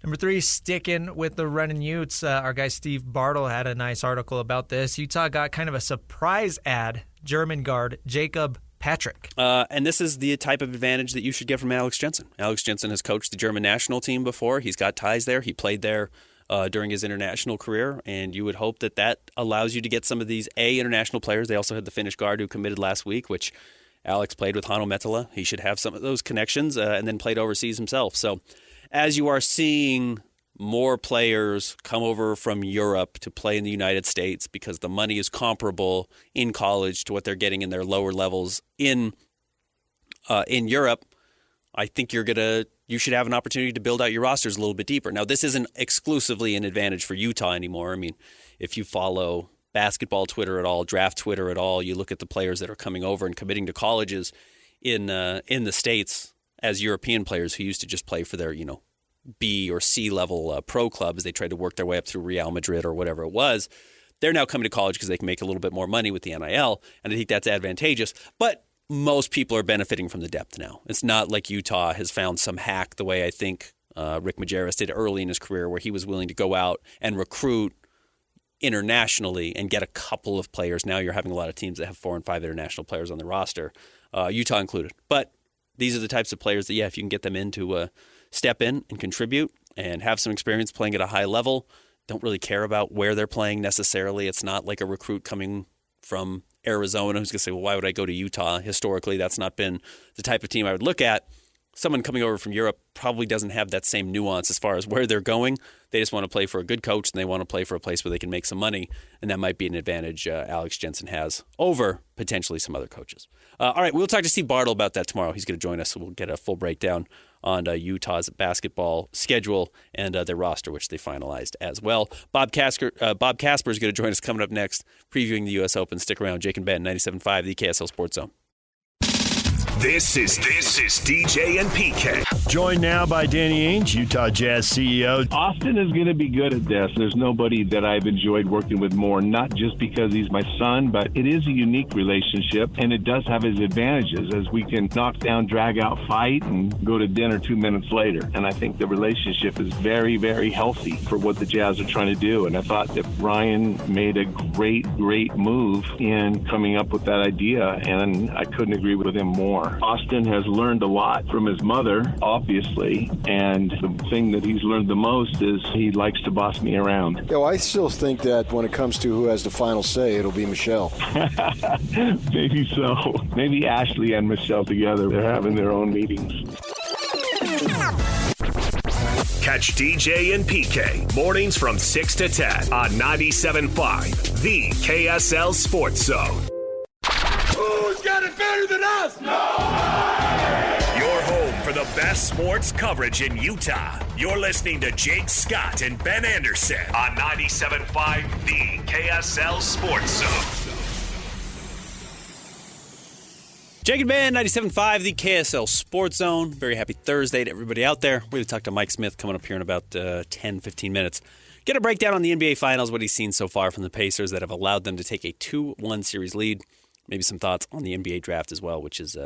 Number 3, sticking with the running Utes, our guy Steve Bartle had a nice article about this. Utah got kind of a surprise ad, German guard Jacob Patrick. And this is the type of advantage that you should get from Alex Jensen. Alex Jensen has coached the German national team before. He's got ties there. He played there during his international career, and you would hope that that allows you to get some of these international players. They also had the Finnish guard who committed last week, which Alex played with Hanno Metala. He should have some of those connections and then played overseas himself. So as you are seeing more players come over from Europe to play in the United States because the money is comparable in college to what they're getting in their lower levels in Europe, I think you should have an opportunity to build out your rosters a little bit deeper. Now, this isn't exclusively an advantage for Utah anymore. I mean, if you follow basketball Twitter at all, draft Twitter at all, you look at the players that are coming over and committing to colleges in the States as European players who used to just play for their, B or C level pro clubs. They tried to work their way up through Real Madrid or whatever it was. They're now coming to college because they can make a little bit more money with the NIL, and I think that's advantageous. But most people are benefiting from the depth now. It's not like Utah has found some hack the way I think Rick Majerus did early in his career, where he was willing to go out and recruit internationally and get a couple of players. Now you're having a lot of teams that have 4 and 5 international players on the roster, Utah included. But these are the types of players that, if you can get them in to step in and contribute and have some experience playing at a high level, don't really care about where they're playing necessarily. It's not like a recruit coming from Arizona who's going to say, well, why would I go to Utah? Historically, that's not been the type of team I would look at. Someone coming over from Europe probably doesn't have that same nuance as far as where they're going. They just want to play for a good coach, and they want to play for a place where they can make some money, and that might be an advantage Alex Jensen has over potentially some other coaches. All right, we'll talk to Steve Bartle about that tomorrow. He's going to join us, so we'll get a full breakdown on Utah's basketball schedule and their roster, which they finalized as well. Bob Casper is going to join us coming up next, previewing the U.S. Open. Stick around. Jake and Ben, 97.5, the KSL Sports Zone. This is DJ and PK. Joined now by Danny Ainge, Utah Jazz CEO. Austin is going to be good at this. There's nobody that I've enjoyed working with more, not just because he's my son, but it is a unique relationship, and it does have its advantages, as we can knock down, drag out, fight, and go to dinner 2 minutes later. And I think the relationship is very, very healthy for what the Jazz are trying to do. And I thought that Ryan made a great move in coming up with that idea, and I couldn't agree with him more. Austin has learned a lot from his mother, obviously, and the thing that he's learned the most is he likes to boss me around. Yeah, well, I still think that when it comes to who has the final say, it'll be Michelle. Maybe so. Maybe Ashley and Michelle together, they're having their own meetings. Catch DJ and PK mornings from 6 to 10 on 97.5, the KSL Sports Zone. Who's got it better than us? Nobody! Your home for the best sports coverage in Utah. You're listening to Jake Scott and Ben Anderson on 97.5, the KSL Sports Zone. Jake and Ben, 97.5, the KSL Sports Zone. Very happy Thursday to everybody out there. We're going to talk to Mike Smith coming up here in about 10, 15 minutes. Get a breakdown on the NBA Finals, what he's seen so far from the Pacers that have allowed them to take a 2-1 series lead. Maybe some thoughts on the NBA draft as well, which is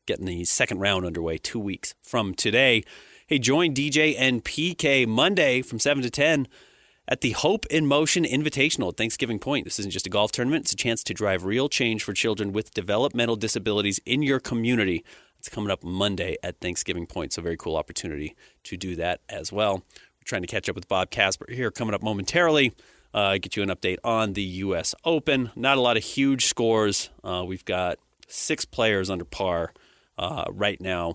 getting the second round underway 2 weeks from today. Hey, join DJ and PK Monday from 7 to 10 at the Hope in Motion Invitational at Thanksgiving Point. This isn't just a golf tournament. It's a chance to drive real change for children with developmental disabilities in your community. It's coming up Monday at Thanksgiving Point, so very cool opportunity to do that as well. We're trying to catch up with Bob Casper here coming up momentarily. Get you an update on the U.S. Open. Not a lot of huge scores. We've got 6 players under par right now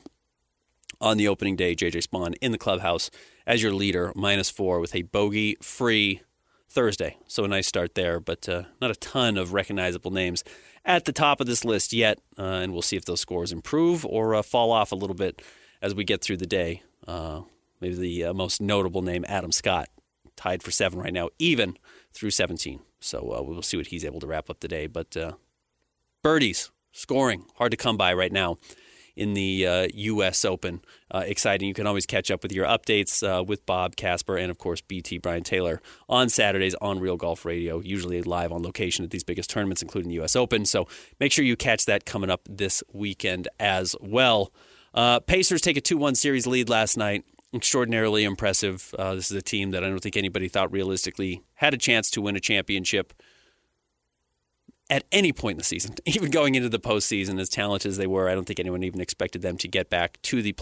on the opening day. J.J. Spawn in the clubhouse as your leader, -4 with a bogey-free Thursday. So a nice start there, but not a ton of recognizable names at the top of this list yet. And we'll see if those scores improve or fall off a little bit as we get through the day. Maybe the most notable name, Adam Scott, tied for 7 right now, even through 17. So we'll see what he's able to wrap up today. But birdies, scoring, hard to come by right now in the U.S. Open. Exciting. You can always catch up with your updates with Bob, Casper, and, of course, BT Brian Taylor on Saturdays on Real Golf Radio, usually live on location at these biggest tournaments, including the U.S. Open. So make sure you catch that coming up this weekend as well. Pacers take a 2-1 series lead last night. Extraordinarily impressive. This is a team that I don't think anybody thought realistically had a chance to win a championship at any point in the season. Even going into the postseason, as talented as they were, I don't think anyone even expected them to get back to the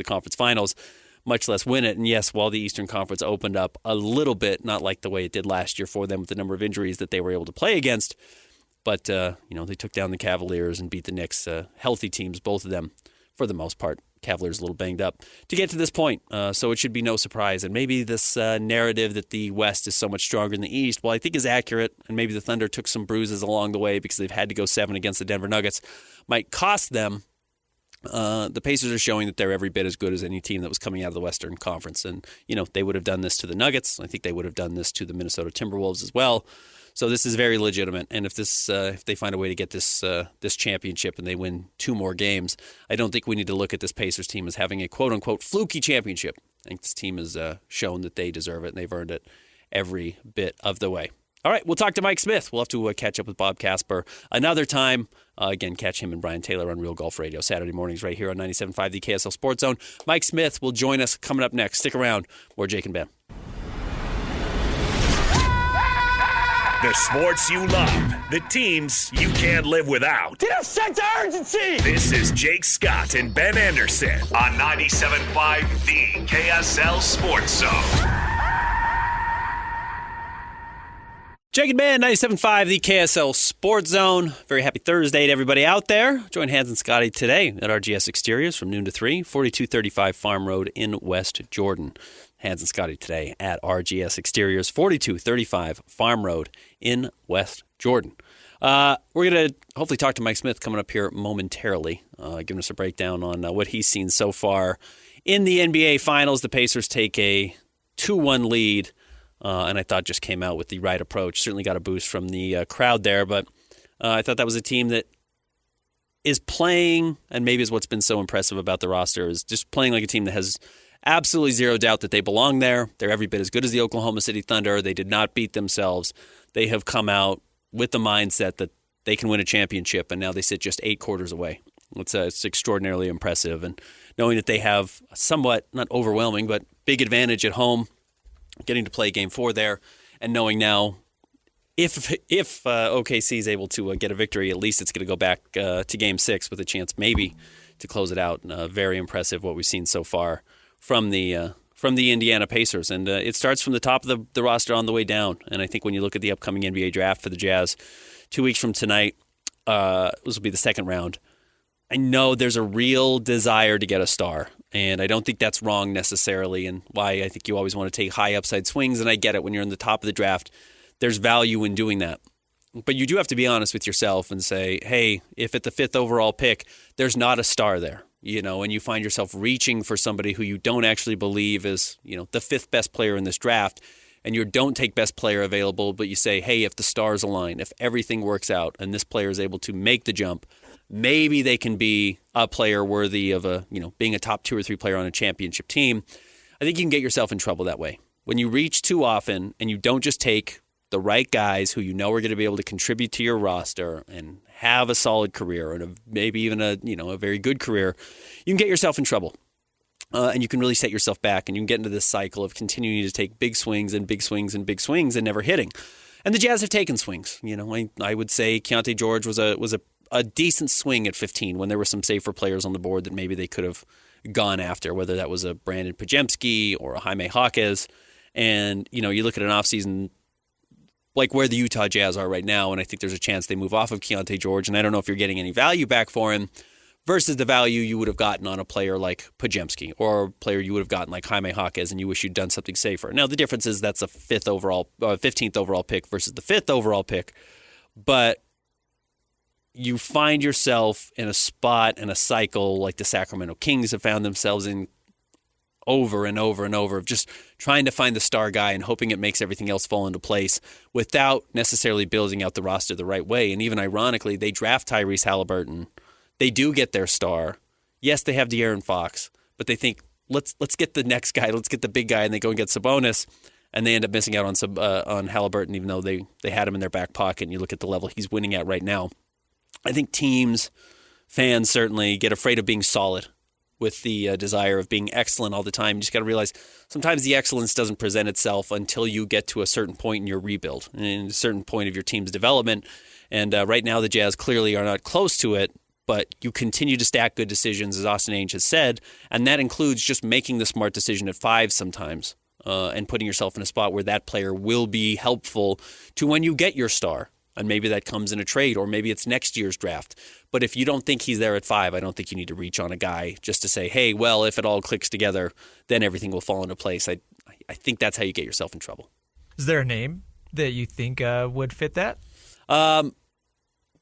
conference finals, much less win it. And yes, while the Eastern Conference opened up a little bit, not like the way it did last year for them with the number of injuries that they were able to play against, but they took down the Cavaliers and beat the Knicks, healthy teams, both of them for the most part. Cavaliers a little banged up to get to this point, so it should be no surprise. And maybe this narrative that the West is so much stronger than the East, well, I think is accurate, and maybe the Thunder took some bruises along the way because they've had to go 7 against the Denver Nuggets, might cost them. The Pacers are showing that they're every bit as good as any team that was coming out of the Western Conference, and they would have done this to the Nuggets. I think they would have done this to the Minnesota Timberwolves as well. So this is very legitimate, and if they find a way to get this championship and they win 2 more games, I don't think we need to look at this Pacers team as having a quote-unquote fluky championship. I think this team has shown that they deserve it, and they've earned it every bit of the way. All right, we'll talk to Mike Smith. We'll have to catch up with Bob Casper another time. Again, catch him and Brian Taylor on Real Golf Radio Saturday mornings right here on 97.5 the KSL Sports Zone. Mike Smith will join us coming up next. Stick around. More Jake and Ben. The sports you love, the teams you can't live without. Get a sense of urgency! This is Jake Scott and Ben Anderson on 97.5 the KSL Sports Zone. Jake and Ben, 97.5 the KSL Sports Zone. Very happy Thursday to everybody out there. Join Hans and Scotty today at RGS Exteriors from noon to 3, 4235 Farm Road in West Jordan. Hans and Scotty today at RGS Exteriors, 4235 Farm Road in West Jordan. We're going to hopefully talk to Mike Smith coming up here momentarily, giving us a breakdown on what he's seen so far in the NBA Finals. The Pacers take a 2-1 lead, and I thought just came out with the right approach. Certainly got a boost from the crowd there, but I thought that was a team that is playing, and maybe is what's been so impressive about the roster, is just playing like a team that has absolutely zero doubt that they belong there. They're every bit as good as the Oklahoma City Thunder. They did not beat themselves. They have come out with the mindset that they can win a championship, and now they sit just 8 quarters away. It's extraordinarily impressive. And knowing that they have a somewhat, not overwhelming, but big advantage at home, getting to play Game 4 there, and knowing now if OKC is able to get a victory, at least it's going to go back to Game 6 with a chance maybe to close it out. Very impressive what we've seen so far from the Indiana Pacers. And it starts from the top of the roster on the way down. And I think when you look at the upcoming NBA draft for the Jazz 2 weeks from tonight, this will be the second round. I know there's a real desire to get a star, and I don't think that's wrong necessarily, and why I think you always want to take high upside swings, and I get it. When you're in the top of the draft, there's value in doing that. But you do have to be honest with yourself and say, hey, if at the 5th overall pick, there's not a star there, and you find yourself reaching for somebody who you don't actually believe is, the 5th best player in this draft, and you don't take best player available, but you say, hey, if the stars align, if everything works out, and this player is able to make the jump, maybe they can be a player worthy of being a top 2 or 3 player on a championship team. I think you can get yourself in trouble that way. When you reach too often and you don't just take the right guys who you know are going to be able to contribute to your roster and have a solid career and maybe even a very good career, you can get yourself in trouble. And you can really set yourself back, and you can get into this cycle of continuing to take big swings and big swings and big swings and never hitting. And the Jazz have taken swings. I would say Keontae George was a decent swing at 15 when there were some safer players on the board that maybe they could have gone after, whether that was a Brandon Pajemski or a Jaime Jaquez. And, you look at an offseason like where the Utah Jazz are right now, and I think there's a chance they move off of Keontae George, and I don't know if you're getting any value back for him versus the value you would have gotten on a player like Pajemski or a player you would have gotten like Jaime Jaquez, and you wish you'd done something safer. Now, the difference is that's a 15th overall pick versus the 5th overall pick, but you find yourself in a spot and a cycle like the Sacramento Kings have found themselves in over and over and over, of just trying to find the star guy and hoping it makes everything else fall into place without necessarily building out the roster the right way. And even ironically, they draft Tyrese Halliburton. they do get their star. Yes, they have De'Aaron Fox, but they think, let's get the next guy, let's get the big guy, and they go and get Sabonis, and they end up missing out on Halliburton, even though they had him in their back pocket, and you look at the level he's winning at right now. I think teams, fans certainly, get afraid of being solid with the desire of being excellent all the time. You just got to realize sometimes the excellence doesn't present itself until you get to a certain point in your rebuild and a certain point of your team's development. And right now the Jazz clearly are not close to it, but you continue to stack good decisions, as Austin Ainge has said, and that includes just making the smart decision at 5 sometimes and putting yourself in a spot where that player will be helpful to when you get your star. And maybe that comes in a trade, or maybe it's next year's draft. But if you don't think he's there at 5, I don't think you need to reach on a guy just to say, hey, well, if it all clicks together, then everything will fall into place. I think that's how you get yourself in trouble. Is there a name that you think would fit that?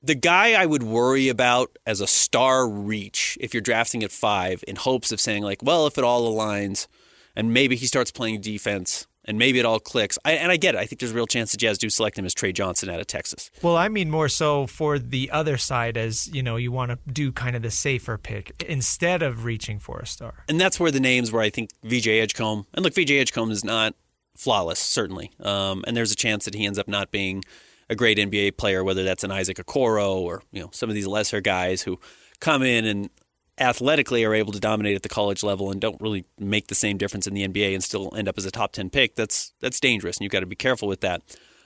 The guy I would worry about as a star reach, if you're drafting at 5, in hopes of saying, like, well, if it all aligns, and maybe he starts playing defense, and maybe it all clicks. I get it. I think there's a real chance the Jazz do select him as Trey Johnson out of Texas. Well, I mean more so for the other side, as you want to do kind of the safer pick instead of reaching for a star. And that's where the names where I think VJ Edgecombe, and look, VJ Edgecombe is not flawless, certainly. And there's a chance that he ends up not being a great NBA player, whether that's an Isaac Okoro or some of these lesser guys who come in and athletically are able to dominate at the college level and don't really make the same difference in the NBA and still end up as a top 10 pick. That's dangerous, and you've got to be careful with that.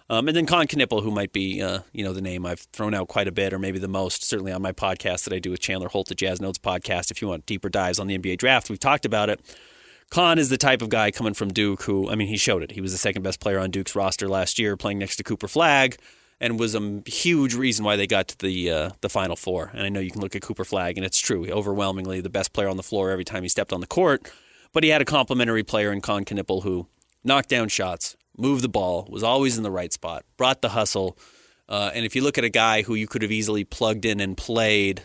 And then Con Knippel, who might be the name I've thrown out quite a bit, or maybe the most, certainly on my podcast that I do with Chandler Holt, the Jazz Notes podcast. If you want deeper dives on the NBA draft, we've talked about it. Con is the type of guy coming from Duke who, he showed it. He was the second best player on Duke's roster last year, playing next to Cooper Flagg, and was a huge reason why they got to the Final Four. And I know you can look at Cooper Flagg, and it's true. Overwhelmingly the best player on the floor every time he stepped on the court. But he had a complimentary player in Con Knippel who knocked down shots, moved the ball, was always in the right spot, brought the hustle. And if you look at a guy who you could have easily plugged in and played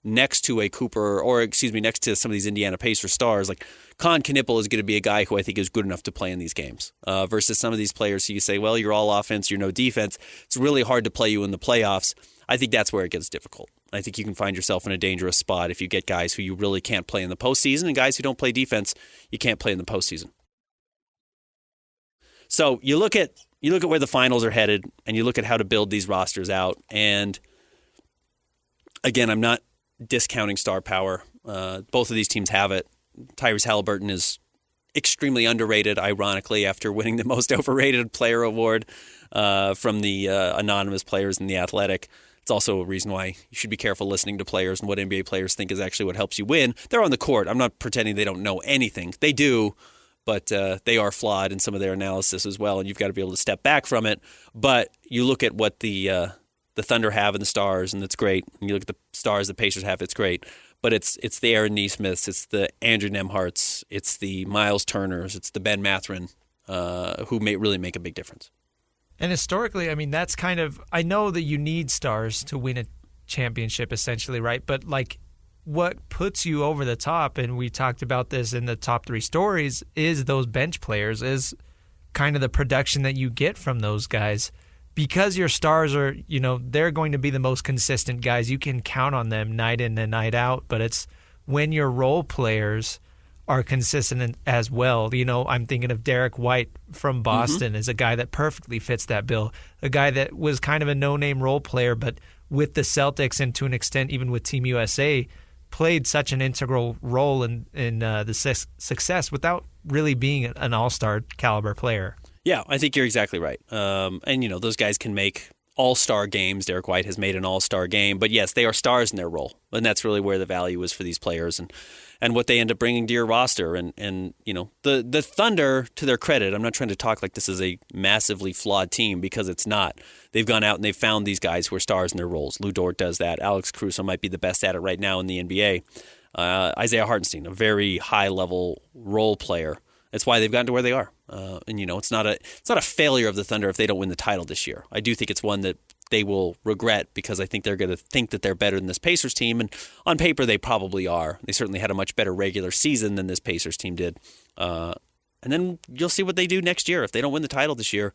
next to a Cooper, next to some of these Indiana Pacers stars, like Con Knippel is going to be a guy who I think is good enough to play in these games versus some of these players who you say, well, you're all offense, you're no defense. It's really hard to play you in the playoffs. I think that's where it gets difficult. I think you can find yourself in a dangerous spot if you get guys who you really can't play in the postseason, and guys who don't play defense, you can't play in the postseason. So you look at where the finals are headed, and you look at how to build these rosters out. And again, I'm not discounting star power. Both of these teams have it. Tyrese Halliburton is extremely underrated, ironically, after winning the most overrated player award from the anonymous players in The Athletic. It's also a reason why you should be careful listening to players and what NBA players think is actually what helps you win. They're on the court. I'm not pretending they don't know anything. They do, but they are flawed in some of their analysis as well, and you've got to be able to step back from it. But you look at what the Thunder have and the Stars, and it's great. And you look at the Stars the Pacers have, it's great. But it's the Aaron Nesmiths, it's the Andrew Nemharts, it's the Miles Turners, it's the Ben Mathurin who may really make a big difference. And historically, that's kind of, I know that you need stars to win a championship essentially, right? But like what puts you over the top, and we talked about this in the top 3 stories, is those bench players, is kind of the production that you get from those guys. Because your stars are, they're going to be the most consistent guys. You can count on them night in and night out, but it's when your role players are consistent as well. I'm thinking of Derek White from Boston as a guy that perfectly fits that bill. A guy that was kind of a no-name role player, but with the Celtics and to an extent even with Team USA, played such an integral role in the success without really being an all-star caliber player. Yeah, I think you're exactly right. And, those guys can make all-star games. Derek White has made an all-star game. But, yes, they are stars in their role. And that's really where the value is for these players and what they end up bringing to your roster. And the Thunder, to their credit, I'm not trying to talk like this is a massively flawed team because it's not. They've gone out and they've found these guys who are stars in their roles. Lou Dort does that. Alex Caruso might be the best at it right now in the NBA. Isaiah Hartenstein, a very high-level role player. That's why they've gotten to where they are. And it's not a failure of the Thunder if they don't win the title this year. I do think it's one that they will regret because I think they're going to think that they're better than this Pacers team. And on paper, they probably are. They certainly had a much better regular season than this Pacers team did. And then you'll see what they do next year. If they don't win the title this year,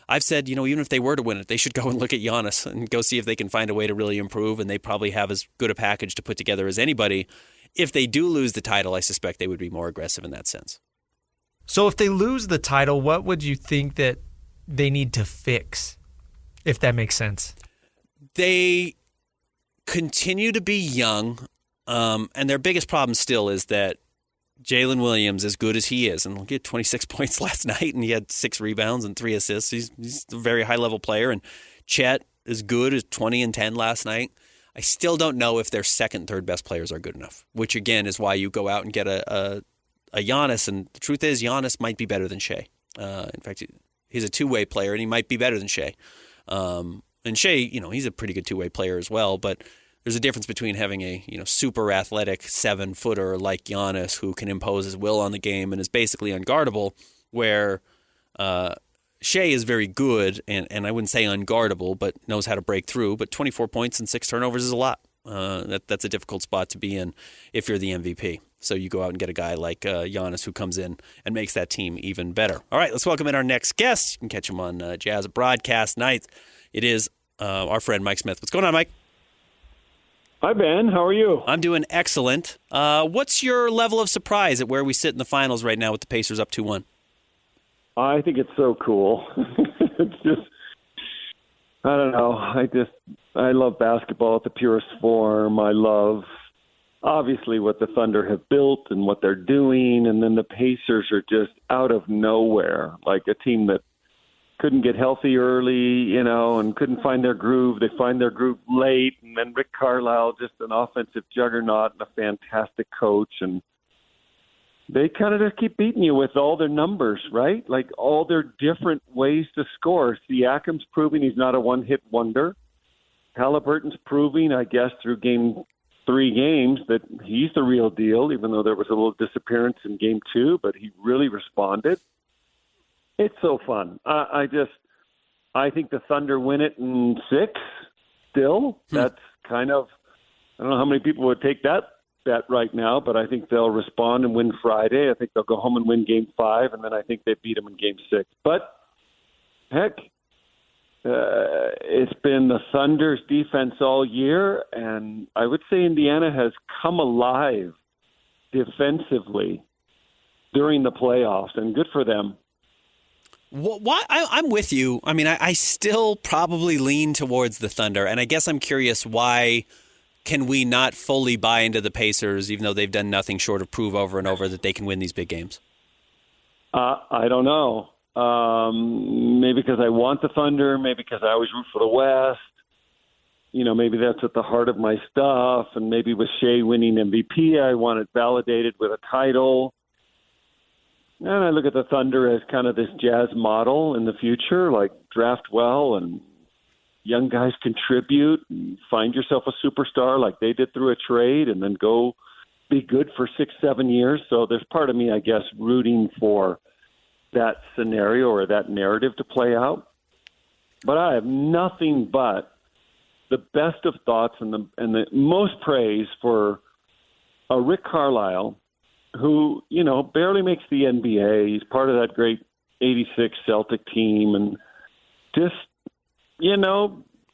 I've said, even if they were to win it, they should go and look at Giannis and go see if they can find a way to really improve, and they probably have as good a package to put together as anybody. If they do lose the title, I suspect they would be more aggressive in that sense. So if they lose the title, what would you think that they need to fix, if that makes sense? They continue to be young, and their biggest problem still is that Jalen Williams, as good as he is, and he had 26 points last night, and he had 6 rebounds and 3 assists. He's a very high-level player, and Chet is good as 20 and 10 last night. I still don't know if their second, third best players are good enough, which, again, is why you go out and get a Giannis, and the truth is Giannis might be better than Shea. In fact, he's a two-way player, and he might be better than Shea. And Shea, he's a pretty good two-way player as well, but there's a difference between having a super athletic 7-footer like Giannis who can impose his will on the game and is basically unguardable, where Shea is very good and I wouldn't say unguardable, but knows how to break through. But 24 points and 6 turnovers is a lot. That's a difficult spot to be in if you're the MVP. So you go out and get a guy like Giannis who comes in and makes that team even better. All right, let's welcome in our next guest. You can catch him on Jazz broadcast nights. It is our friend Mike Smith. What's going on, Mike? Hi, Ben. How are you? I'm doing excellent. What's your level of surprise at where we sit in the finals right now with the Pacers up 2-1? I think it's so cool. It's just, I don't know. I love basketball at the purest form. I love, obviously, what the Thunder have built and what they're doing. And then the Pacers are just out of nowhere, like a team that couldn't get healthy early, and couldn't find their groove. They find their groove late. And then Rick Carlisle, just an offensive juggernaut and a fantastic coach. And they kind of just keep beating you with all their numbers, right? Like all their different ways to score. Siakam's proving he's not a one-hit wonder. Halliburton's proving, I guess, through three games that he's the real deal, even though there was a little disappearance in game 2, but he really responded. It's so fun. I think the Thunder win it in 6 still. That's kind of, I don't know how many people would take that bet right now, but I think they'll respond and win Friday. I think they'll go home and win game 5, and then I think they beat them in game 6. But, heck, it's been the Thunder's defense all year, and I would say Indiana has come alive defensively during the playoffs, and good for them. Why? I'm with you. I mean, I still probably lean towards the Thunder, and I guess I'm curious, why can we not fully buy into the Pacers, even though they've done nothing short of prove over and over that they can win these big games? I don't know. Maybe because I want the Thunder, maybe because I always root for the West. Maybe that's at the heart of my stuff, and maybe with Shea winning MVP, I want it validated with a title. And I look at the Thunder as kind of this Jazz model in the future, like draft well and young guys contribute and find yourself a superstar like they did through a trade and then go be good for 6-7 years. So there's part of me, I guess, rooting for that scenario or that narrative to play out. But I have nothing but the best of thoughts and the most praise for Rick Carlisle, who, barely makes the NBA. He's part of that great 86 Celtic team and just,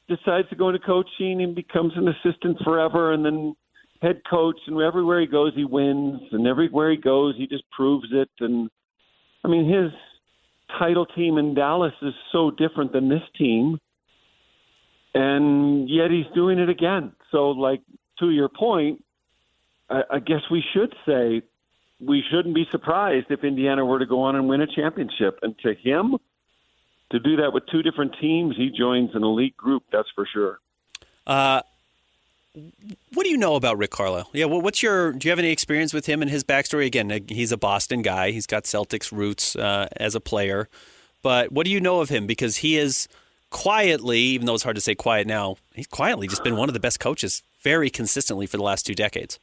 decides to go into coaching and becomes an assistant forever and then head coach. And everywhere he goes, he wins. And everywhere he goes, he just proves it. And, I mean, his title team in Dallas is so different than this team. And yet he's doing it again. So, to your point, I guess we should say, we shouldn't be surprised if Indiana were to go on and win a championship. And to him, to do that with 2 different teams, he joins an elite group, that's for sure. What do you know about Rick Carlisle? Yeah, well, do you have any experience with him and his backstory? Again, he's a Boston guy. He's got Celtics roots as a player. But what do you know of him? Because he is quietly, even though it's hard to say quiet now, he's quietly just been one of the best coaches very consistently for the last 2 decades.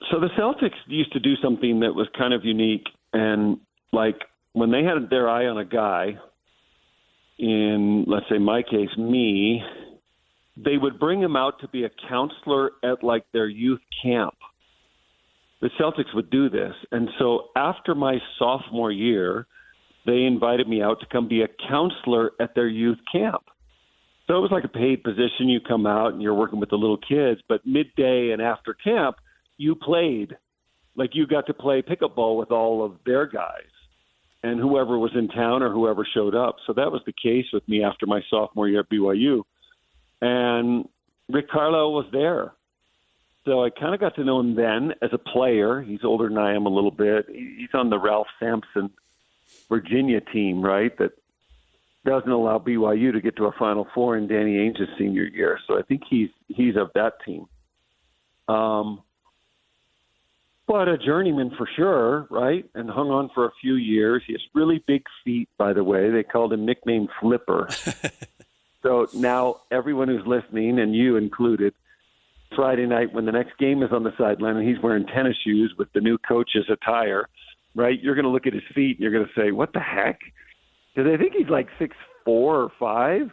So the Celtics used to do something that was kind of unique. And, when they had their eye on a guy, in, let's say, my case, me, they would bring him out to be a counselor at, their youth camp. The Celtics would do this. And so after my sophomore year, they invited me out to come be a counselor at their youth camp. So it was like a paid position. You come out and you're working with the little kids, but midday and after camp, you played. Like you got to play pickup ball with all of their guys and whoever was in town or whoever showed up. So that was the case with me after my sophomore year at BYU. And Rick Carlisle was there. So I kind of got to know him then as a player. He's older than I am a little bit. He's on the Ralph Sampson Virginia team, right, that doesn't allow BYU to get to a Final Four in Danny Ainge's senior year. So I think he's of that team. But a journeyman for sure, right, and hung on for a few years. He has really big feet, by the way. They called him nickname Flipper. So now everyone who's listening, and you included, Friday night when the next game is on the sideline and he's wearing tennis shoes with the new coach's attire, right, you're going to look at his feet and you're going to say, what the heck? Because I think he's like 6'4" or 5,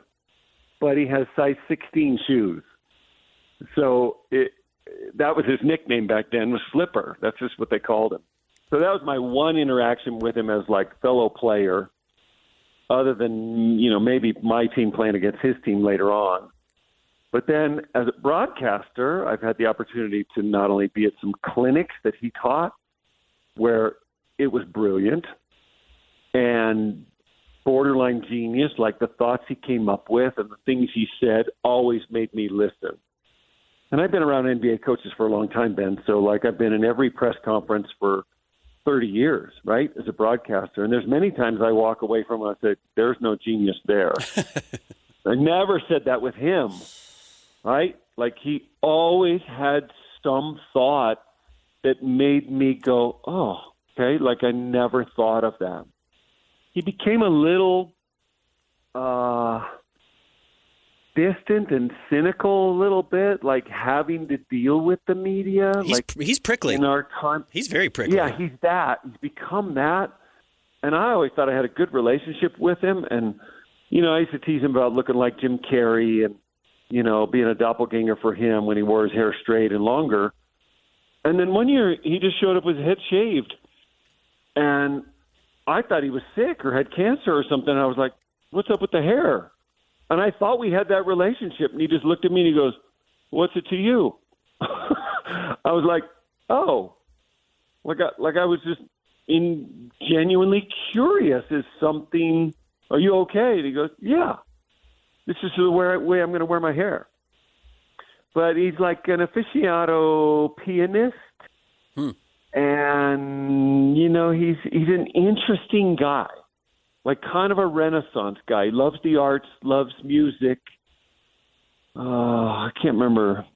but he has size 16 shoes. So that was his nickname back then, was Flipper. That's just what they called him. So that was my one interaction with him as like fellow player, other than, maybe my team playing against his team later on. But then as a broadcaster, I've had the opportunity to not only be at some clinics that he taught where it was brilliant and borderline genius, like the thoughts he came up with and the things he said always made me listen. And I've been around NBA coaches for a long time, Ben. So like I've been in every press conference for 30 years, right, as a broadcaster. And there's many times I walk away from it and I say, there's no genius there. I never said that with him, right? Like he always had some thought that made me go, oh, okay, like I never thought of that. He became a little distant and cynical a little bit, like having to deal with the media. He's prickly. In our time. He's very prickly. Yeah, he's that. He's become that. And I always thought I had a good relationship with him. And, I used to tease him about looking like Jim Carrey and, being a doppelganger for him when he wore his hair straight and longer. And then one year he just showed up with his head shaved. And I thought he was sick or had cancer or something. I was like, what's up with the hair? And I thought we had that relationship. And he just looked at me and he goes, what's it to you? I was like, oh, like I was just genuinely curious. Is something, are you okay? And he goes, yeah, this is the way I'm going to wear my hair. But he's like an aficionado pianist. And, he's an interesting guy. Like kind of a Renaissance guy. He loves the arts, loves music. I can't remember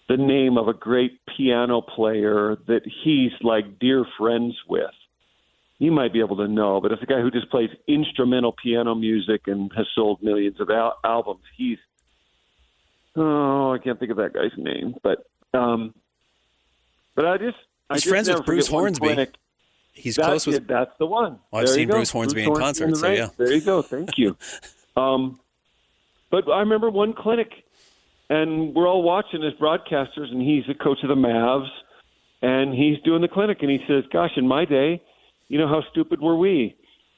the name of a great piano player that he's like dear friends with. You might be able to know, but it's a guy who just plays instrumental piano music and has sold millions of albums. I can't think of that guy's name, but he's friends with Bruce Hornsby. He's close with. That's the one. Well, I've seen Bruce Hornsby in concert, so yeah. There you go. Thank you. But I remember one clinic, and we're all watching as broadcasters, and he's the coach of the Mavs, and he's doing the clinic, and he says, "Gosh, in my day, how stupid were we?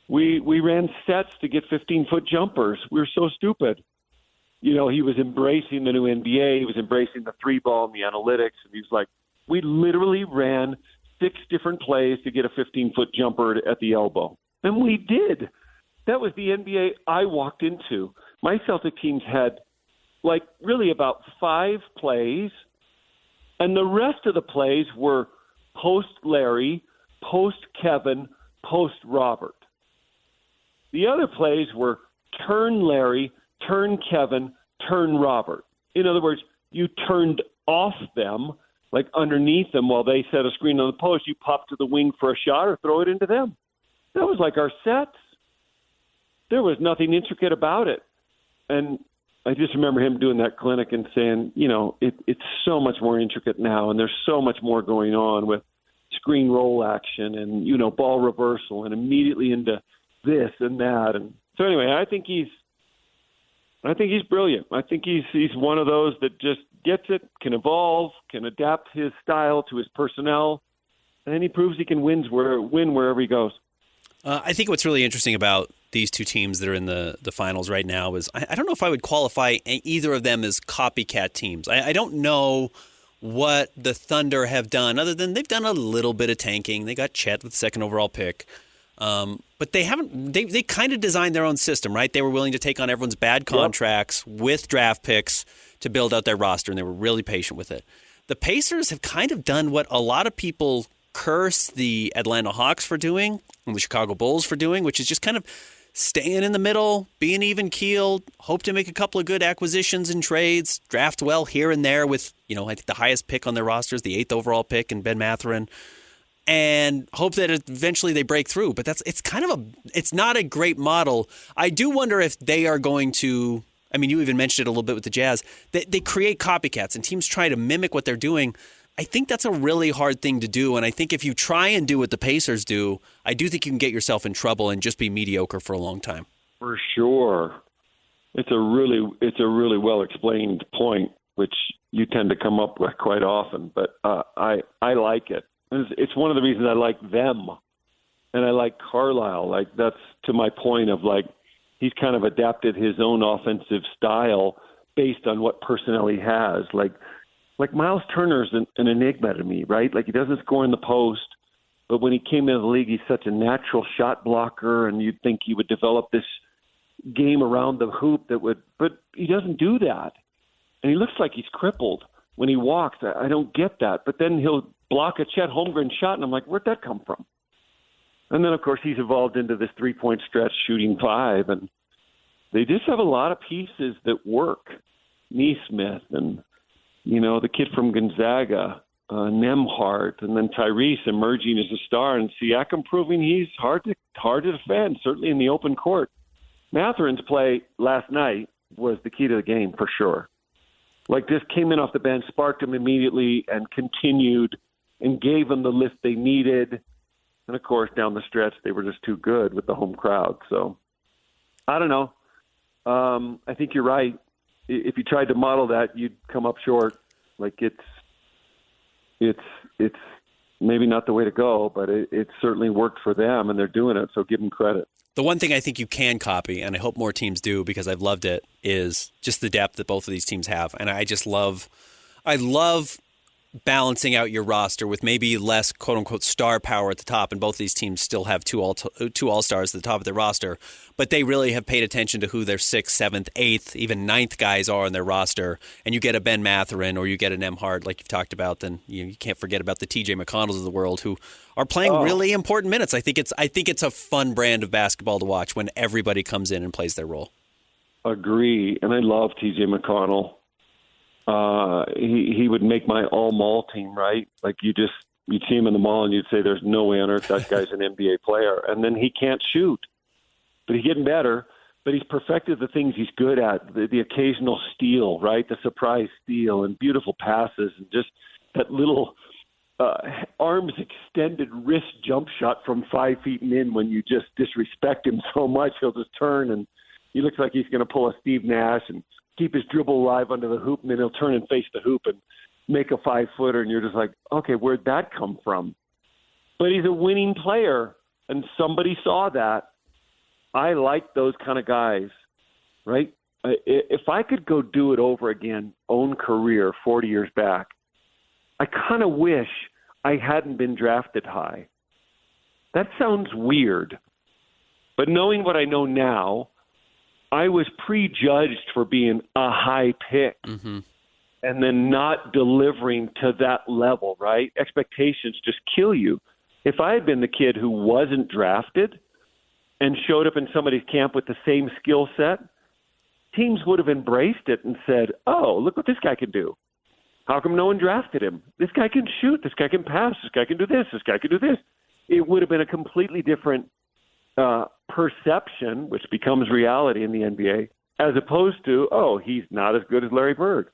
We ran sets to get 15-foot jumpers. We were so stupid." He was embracing the new NBA. He was embracing the 3-ball and the analytics, and he was like, "We literally ran 6 different plays to get a 15-foot jumper at the elbow." And we did. That was the NBA I walked into. My Celtic teams had, really about 5 plays, and the rest of the plays were post-Larry, post-Kevin, post-Robert. The other plays were turn Larry, turn Kevin, turn Robert. In other words, you turned off them, like underneath them while they set a screen on the post, you pop to the wing for a shot or throw it into them. That was like our sets. There was nothing intricate about it. And I just remember him doing that clinic and saying, it's so much more intricate now, and there's so much more going on with screen roll action and, ball reversal and immediately into this and that. And so anyway, I think he's brilliant. I think he's one of those that just gets it, can evolve, can adapt his style to his personnel, and then he proves he can win wherever he goes. I think what's really interesting about these two teams that are in the finals right now is I don't know if I would qualify either of them as copycat teams. I don't know what the Thunder have done other than they've done a little bit of tanking. They got Chet with the second overall pick. But they haven't. They kind of designed their own system, right? They were willing to take on everyone's bad contracts with draft picks to build out their roster, and they were really patient with it. The Pacers have kind of done what a lot of people curse the Atlanta Hawks for doing and the Chicago Bulls for doing, which is just kind of staying in the middle, being even-keeled, hope to make a couple of good acquisitions and trades, draft well here and there with, I think the highest pick on their rosters, the 8th overall pick in Ben Mathurin, and hope that eventually they break through. But it's not a great model. I do wonder if they are going to, you even mentioned it a little bit with the Jazz, they create copycats and teams try to mimic what they're doing. I think that's a really hard thing to do, and I think if you try and do what the Pacers do, I do think you can get yourself in trouble and just be mediocre for a long time. For sure. It's a really well-explained point, which you tend to come up with quite often, but I like it. It's one of the reasons I like them, and I like Carlisle. Like, that's to my point of, like, he's kind of adapted his own offensive style based on what personnel he has. Like Miles Turner's an enigma to me, right? Like, he doesn't score in the post, but when he came into the league, he's such a natural shot blocker, and you'd think he would develop this game around the hoop but he doesn't do that. And he looks like he's crippled when he walks. I don't get that. But then he'll block a Chet Holmgren shot, and I'm like, where'd that come from? And then, of course, he's evolved into this three-point stretch shooting 5, and they just have a lot of pieces that work. Neesmith and the kid from Gonzaga, Nemhart, and then Tyrese emerging as a star, and Siakam proving he's hard to defend, certainly in the open court. Mathurin's play last night was the key to the game for sure. Like, just came in off the bench, sparked him immediately, and continued and gave them the lift they needed. And, of course, down the stretch, they were just too good with the home crowd. So, I don't know. I think you're right. If you tried to model that, you'd come up short. Like, it's maybe not the way to go, but it certainly worked for them, and they're doing it, so give them credit. The one thing I think you can copy, and I hope more teams do because I've loved it, is just the depth that both of these teams have. And I love balancing out your roster with maybe less quote-unquote star power at the top, and both of these teams still have two all-stars at the top of their roster, but they really have paid attention to who their 6th, 7th, 8th, even 9th guys are on their roster, and you get a Ben Mathurin or you get an Nemhart like you've talked about, then you can't forget about the TJ McConnells of the world who are playing really important minutes. I think it's a fun brand of basketball to watch when everybody comes in and plays their role. Agree, and I love TJ McConnell. He would make my all-mall team, right? Like, you'd see him in the mall and you'd say, there's no way on earth that guy's an NBA player. And then he can't shoot. But he's getting better. But he's perfected the things he's good at, the occasional steal, right? The surprise steal and beautiful passes and just that little arms extended wrist jump shot from 5 feet and in when you just disrespect him so much. He'll just turn and he looks like he's going to pull a Steve Nash and keep his dribble alive under the hoop, and then he'll turn and face the hoop and make a 5-footer, and you're just like, okay, where'd that come from? But he's a winning player, and somebody saw that. I like those kind of guys, right? If I could go do it over again, own career 40 years back, I kind of wish I hadn't been drafted high. That sounds weird, but knowing what I know now, I was prejudged for being a high pick and then not delivering to that level, right? Expectations just kill you. If I had been the kid who wasn't drafted and showed up in somebody's camp with the same skill set, teams would have embraced it and said, oh, look what this guy can do. How come no one drafted him? This guy can shoot. This guy can pass. This guy can do this. This guy can do this. It would have been a completely different perception, which becomes reality in the NBA, as opposed to, oh, he's not as good as Larry Bird.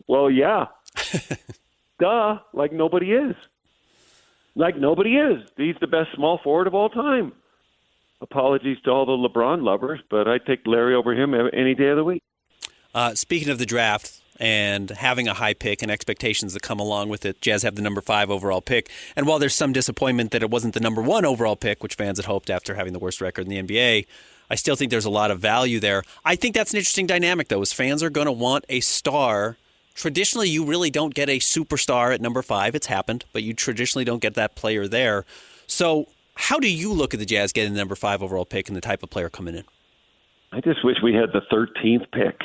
Well, yeah. Duh. Like nobody is. He's the best small forward of all time. Apologies to all the LeBron lovers, but I'd take Larry over him any day of the week. Speaking of the draft, and having a high pick and expectations that come along with it. Jazz have the number 5 overall pick. And while there's some disappointment that it wasn't the number 1 overall pick, which fans had hoped after having the worst record in the NBA, I still think there's a lot of value there. I think that's an interesting dynamic, though, is fans are going to want a star. Traditionally, you really don't get a superstar at number 5. It's happened, but you traditionally don't get that player there. So how do you look at the Jazz getting the number 5 overall pick and the type of player coming in? I just wish we had the 13th pick.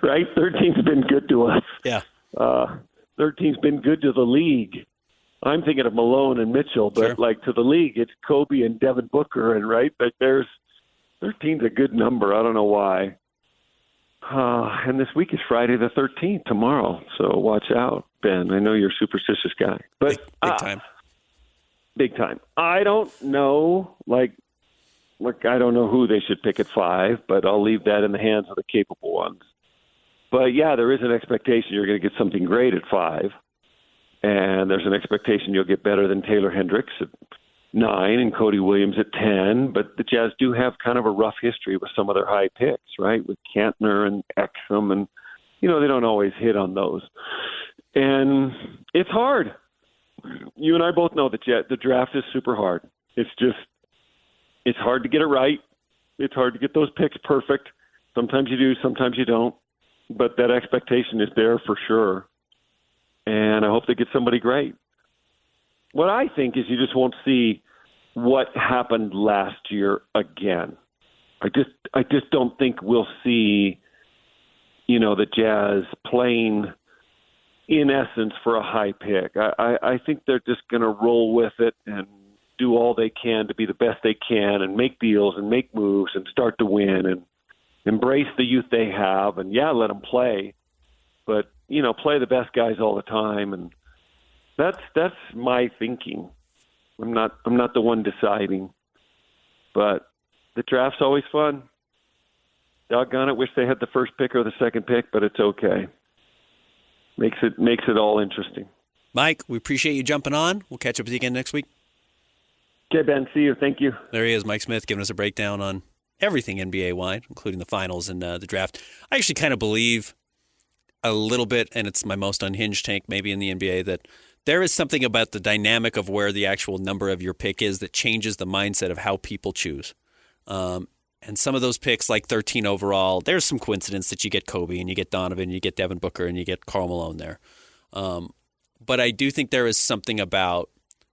Right? 13th's been good to us. Yeah. 13th's been good to the league. I'm thinking of Malone and Mitchell, but Sure. like to the league, it's Kobe and Devin Booker, and right, like there's 13's a good number. I don't know why. And this week is Friday the 13th, tomorrow. So watch out, Ben. I know you're a superstitious guy, but big time. Big time. I don't know, Look, I don't know who they should pick at 5, but I'll leave that in the hands of the capable ones. But, yeah, there is an expectation you're going to get something great at 5, and there's an expectation you'll get better than Taylor Hendricks at 9 and Cody Williams at 10. But the Jazz do have kind of a rough history with some of their high picks, right, with Kantner and Exum, and, they don't always hit on those. And it's hard. You and I both know that the draft is super hard. It's hard to get it right. It's hard to get those picks perfect. Sometimes you do, sometimes you don't. But that expectation is there for sure. And I hope they get somebody great. What I think is you just won't see what happened last year again. I just don't think we'll see, the Jazz playing in essence for a high pick. I think they're just going to roll with it and do all they can to be the best they can and make deals and make moves and start to win and embrace the youth they have and, let them play. But, play the best guys all the time. And that's my thinking. I'm not the one deciding. But the draft's always fun. Doggone it, wish they had the first pick or the second pick, but it's okay. Makes it all interesting. Mike, we appreciate you jumping on. We'll catch up with you again next week. Okay, Ben. See you. Thank you. There he is, Mike Smith, giving us a breakdown on everything NBA-wide, including the finals and the draft. I actually kind of believe a little bit, and it's my most unhinged take maybe in the NBA, that there is something about the dynamic of where the actual number of your pick is that changes the mindset of how people choose. And some of those picks, like 13 overall, there's some coincidence that you get Kobe and you get Donovan, you get Devin Booker, and you get Karl Malone there. But I do think there is something about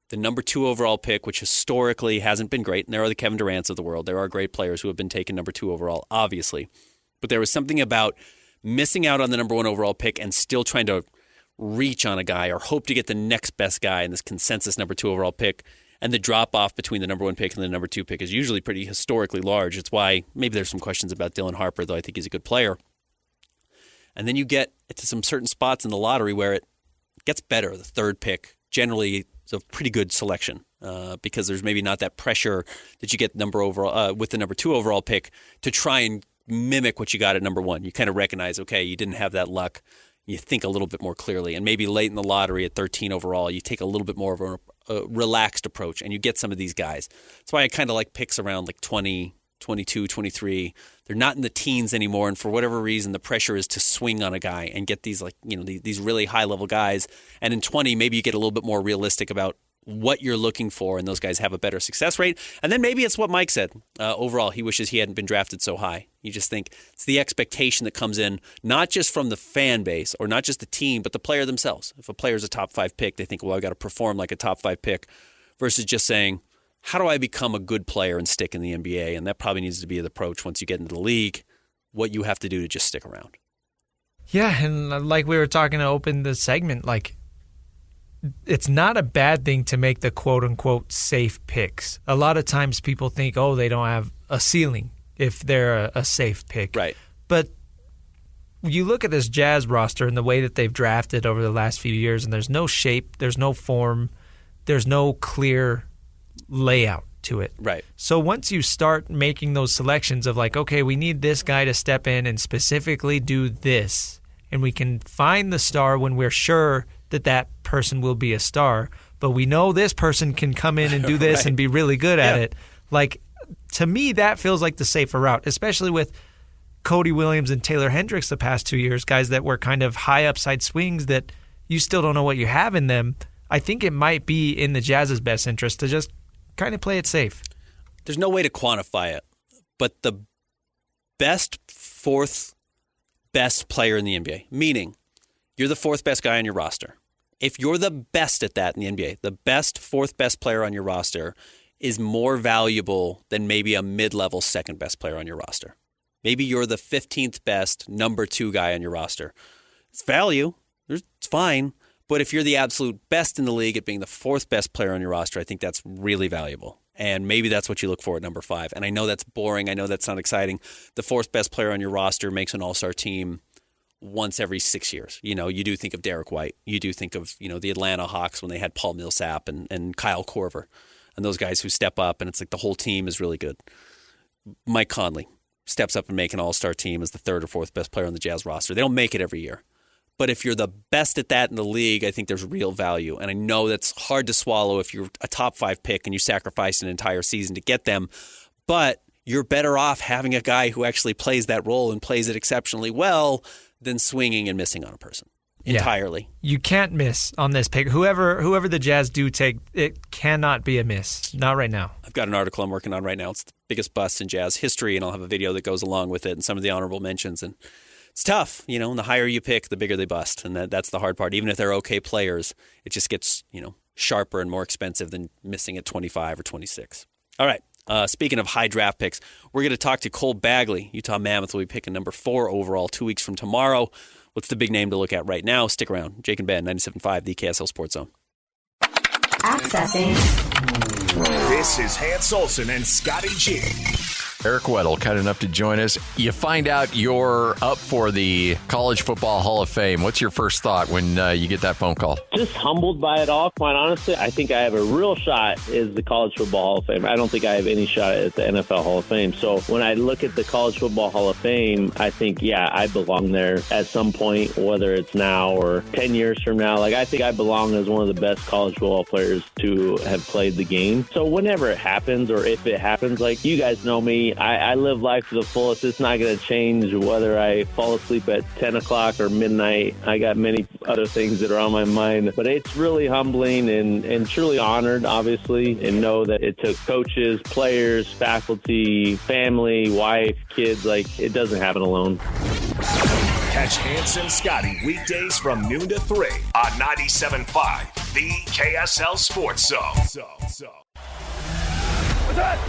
the number 2 overall pick, which historically hasn't been great, and there are the Kevin Durant's of the world. There are great players who have been taken number 2 overall, obviously. But there was something about missing out on the number 1 overall pick and still trying to reach on a guy or hope to get the next best guy in this consensus number 2 overall pick. And the drop-off between the number 1 pick and the number 2 pick is usually pretty historically large. It's why maybe there's some questions about Dylan Harper, though I think he's a good player. And then you get to some certain spots in the lottery where it gets better. The 3rd pick generally is a pretty good selection because there's maybe not that pressure that you get with the number 2 overall pick to try and mimic what you got at number 1. You kind of recognize, okay, you didn't have that luck. You think a little bit more clearly. And maybe late in the lottery at 13 overall, you take a little bit more of a relaxed approach and you get some of these guys. That's why I kind of like picks around like 20, 22, 23. They're not in the teens anymore. And for whatever reason, the pressure is to swing on a guy and get these these really high level guys. And in 20, maybe you get a little bit more realistic about what you're looking for, and those guys have a better success rate. And then maybe it's what Mike said. Overall, he wishes he hadn't been drafted so high. You just think it's the expectation that comes in, not just from the fan base or not just the team, but the player themselves. If a player's a top 5 pick, they think, well, I've got to perform like a top 5 pick, versus just saying, how do I become a good player and stick in the NBA? And that probably needs to be the approach once you get into the league, what you have to do to just stick around. Yeah, and like we were talking to open the segment, like, it's not a bad thing to make the quote-unquote safe picks. A lot of times people think, oh, they don't have a ceiling if they're a safe pick. Right. But you look at this Jazz roster and the way that they've drafted over the last few years, and there's no shape, there's no form, there's no clear layout to it. Right. So once you start making those selections of like, okay, we need this guy to step in and specifically do this, and we can find the star when we're sure that person will be a star, but we know this person can come in and do this right. and be really good at it. Like, to me, that feels like the safer route, especially with Cody Williams and Taylor Hendricks the past 2 years, guys that were kind of high upside swings that you still don't know what you have in them. I think it might be in the Jazz's best interest to just kind of play it safe. There's no way to quantify it, but the fourth best player in the NBA, meaning you're the fourth best guy on your roster. If you're the best at that in the NBA, the fourth best player on your roster is more valuable than maybe a mid-level second best player on your roster. Maybe you're the 15th best number 2 guy on your roster. It's value. It's fine. But if you're the absolute best in the league at being the fourth best player on your roster, I think that's really valuable. And maybe that's what you look for at number 5. And I know that's boring. I know that's not exciting. The fourth best player on your roster makes an all-star team once every 6 years. You do think of Derek White. You do think of, the Atlanta Hawks when they had Paul Millsap and Kyle Korver and those guys who step up, and it's like the whole team is really good. Mike Conley steps up and make an all-star team as the third or fourth best player on the Jazz roster. They don't make it every year. But if you're the best at that in the league, I think there's real value. And I know that's hard to swallow if you're a top 5 pick and you sacrifice an entire season to get them. But you're better off having a guy who actually plays that role and plays it exceptionally well than swinging and missing on a person entirely. You can't miss on this pick. Whoever the Jazz do take, it cannot be a miss. Not right now. I've got an article I'm working on right now. It's the biggest bust in Jazz history, and I'll have a video that goes along with it and some of the honorable mentions. And it's tough, and the higher you pick, the bigger they bust. And that's the hard part. Even if they're okay players, it just gets, sharper and more expensive than missing at 25 or 26. All right. Speaking of high draft picks, we're going to talk to Cole Bagley. Utah Mammoth will be picking number 4 overall 2 weeks from tomorrow. What's the big name to look at right now? Stick around. Jake and Ben, 97.5, the KSL Sports Zone. Accessing. This is Hans Olsen and Scotty G. Eric Weddle, kind enough to join us. You find out you're up for the College Football Hall of Fame. What's your first thought when you get that phone call? Just humbled by it all, quite honestly. I think I have a real shot is the College Football Hall of Fame. I don't think I have any shot at the NFL Hall of Fame. So when I look at the College Football Hall of Fame, I think, I belong there at some point, whether it's now or 10 years from now. I think I belong as one of the best college football players to have played the game. So whenever it happens, or if it happens, you guys know me, I live life to the fullest. It's not going to change whether I fall asleep at 10 o'clock or midnight. I got many other things that are on my mind. But it's really humbling and truly honored, obviously, and know that it took coaches, players, faculty, family, wife, kids. It doesn't happen alone. Catch Hans and Scotty weekdays from noon to 3 on 97.5, the KSL Sports Zone. What's that?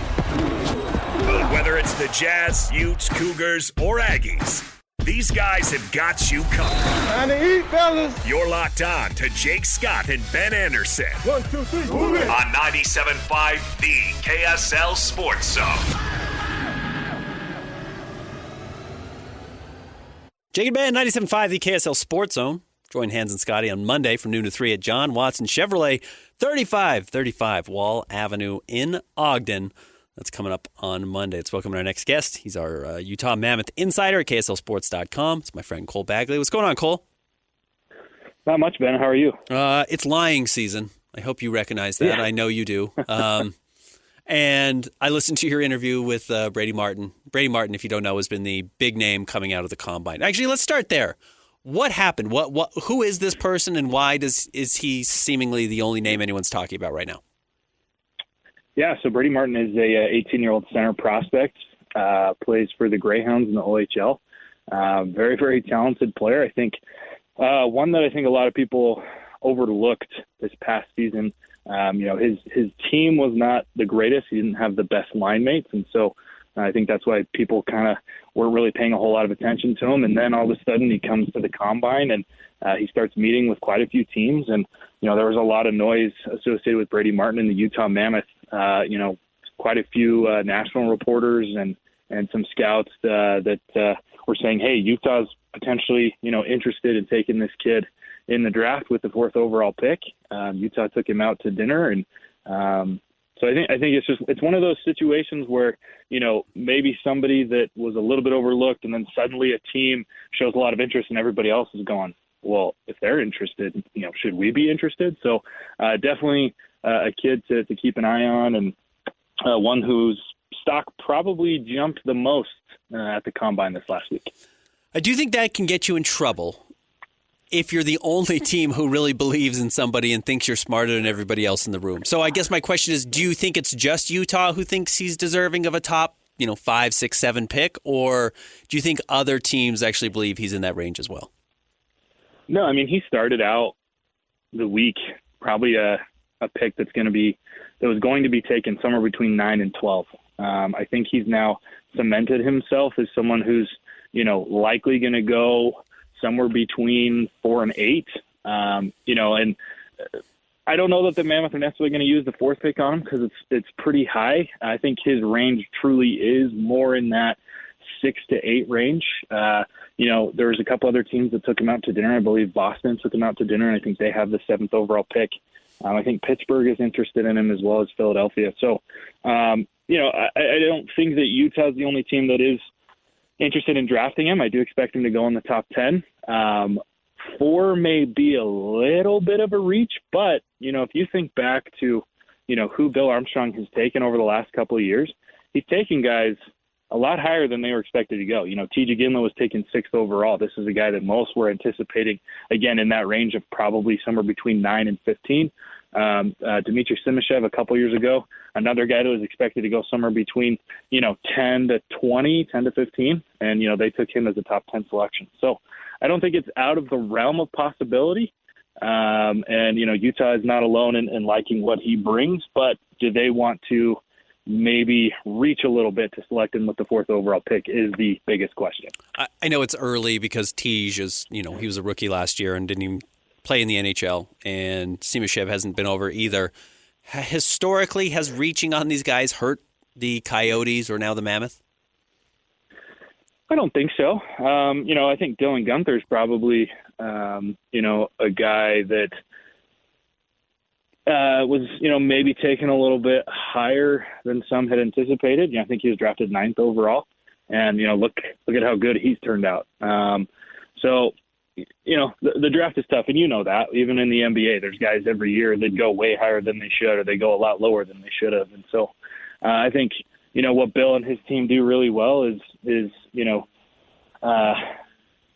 Whether it's the Jazz, Utes, Cougars, or Aggies, these guys have got you covered. Time to eat, fellas. You're locked on to Jake Scott and Ben Anderson. 1, 2, 3, move it. On 97.5, the KSL Sports Zone. Jake and Ben, 97.5, the KSL Sports Zone. Join Hans and Scotty on Monday from noon to 3 at John Watson Chevrolet, 3535 Wall Avenue in Ogden. That's coming up on Monday. Let's welcome our next guest. He's our Utah Mammoth Insider at KSLSports.com. It's my friend Cole Bagley. What's going on, Cole? Not much, Ben. How are you? It's lying season. I hope you recognize that. Yeah. I know you do. And I listened to your interview with Brady Martin. Brady Martin, if you don't know, has been the big name coming out of the combine. Actually, let's start there. What happened? Who is this person, and why is he seemingly the only name anyone's talking about right now? Yeah, so Brady Martin is a 18-year-old center prospect, plays for the Greyhounds in the OHL. Very, very talented player. I think one that I think a lot of people overlooked this past season. His team was not the greatest. He didn't have the best line mates, and so I think that's why people kind of weren't really paying a whole lot of attention to him. And then all of a sudden he comes to the combine and he starts meeting with quite a few teams. And, there was a lot of noise associated with Brady Martin and the Utah Mammoth. Quite a few national reporters and some scouts that were saying, hey, Utah's potentially, interested in taking this kid in the draft with the 4th overall pick. Utah took him out to dinner. And so I think it's one of those situations where, maybe somebody that was a little bit overlooked and then suddenly a team shows a lot of interest and everybody else is going, well, if they're interested, should we be interested? So definitely a kid to keep an eye on, and one who's stock probably jumped the most at the Combine this last week. I do think that can get you in trouble if you're the only team who really believes in somebody and thinks you're smarter than everybody else in the room. So I guess my question is, do you think it's just Utah who thinks he's deserving of a top, 5, 6, 7 pick, or do you think other teams actually believe he's in that range as well? No, I mean, he started out the week probably a pick that was going to be taken somewhere between 9 and 12. I think he's now cemented himself as someone who's, likely going to go somewhere between 4 and 8. And I don't know that the Mammoth are necessarily going to use the 4th pick on him because it's pretty high. I think his range truly is more in that 6 to 8 range. There's a couple other teams that took him out to dinner. I believe Boston took him out to dinner, and I think they have the 7th overall pick. I think Pittsburgh is interested in him as well as Philadelphia. So, I don't think that Utah's the only team that is interested in drafting him. I do expect him to go in the top 10. 4 may be a little bit of a reach, but, if you think back to, who Bill Armstrong has taken over the last couple of years, he's taken guys a lot higher than they were expected to go. T.J. Ginla was taken 6th overall. This is a guy that most were anticipating, again, in that range of probably somewhere between 9 and 15. Dmitry Simashev a couple years ago, another guy that was expected to go somewhere between, 10 to 20, 10 to 15. And, they took him as a top 10 selection. So I don't think it's out of the realm of possibility. Utah is not alone in liking what he brings, but do they want to maybe reach a little bit to select him with the 4th overall pick is the biggest question. I know it's early because Tej is, he was a rookie last year and didn't even play in the NHL, and Simashev hasn't been over either. Historically, has reaching on these guys hurt the Coyotes or now the Mammoth? I don't think so. I think Dylan Guenther's probably, a guy that was, maybe taken a little bit higher than some had anticipated. I think he was drafted 9th overall, and look at how good he's turned out. The draft is tough, and that. Even in the NBA, there's guys every year that go way higher than they should, or they go a lot lower than they should have. And so, I think what Bill and his team do really well is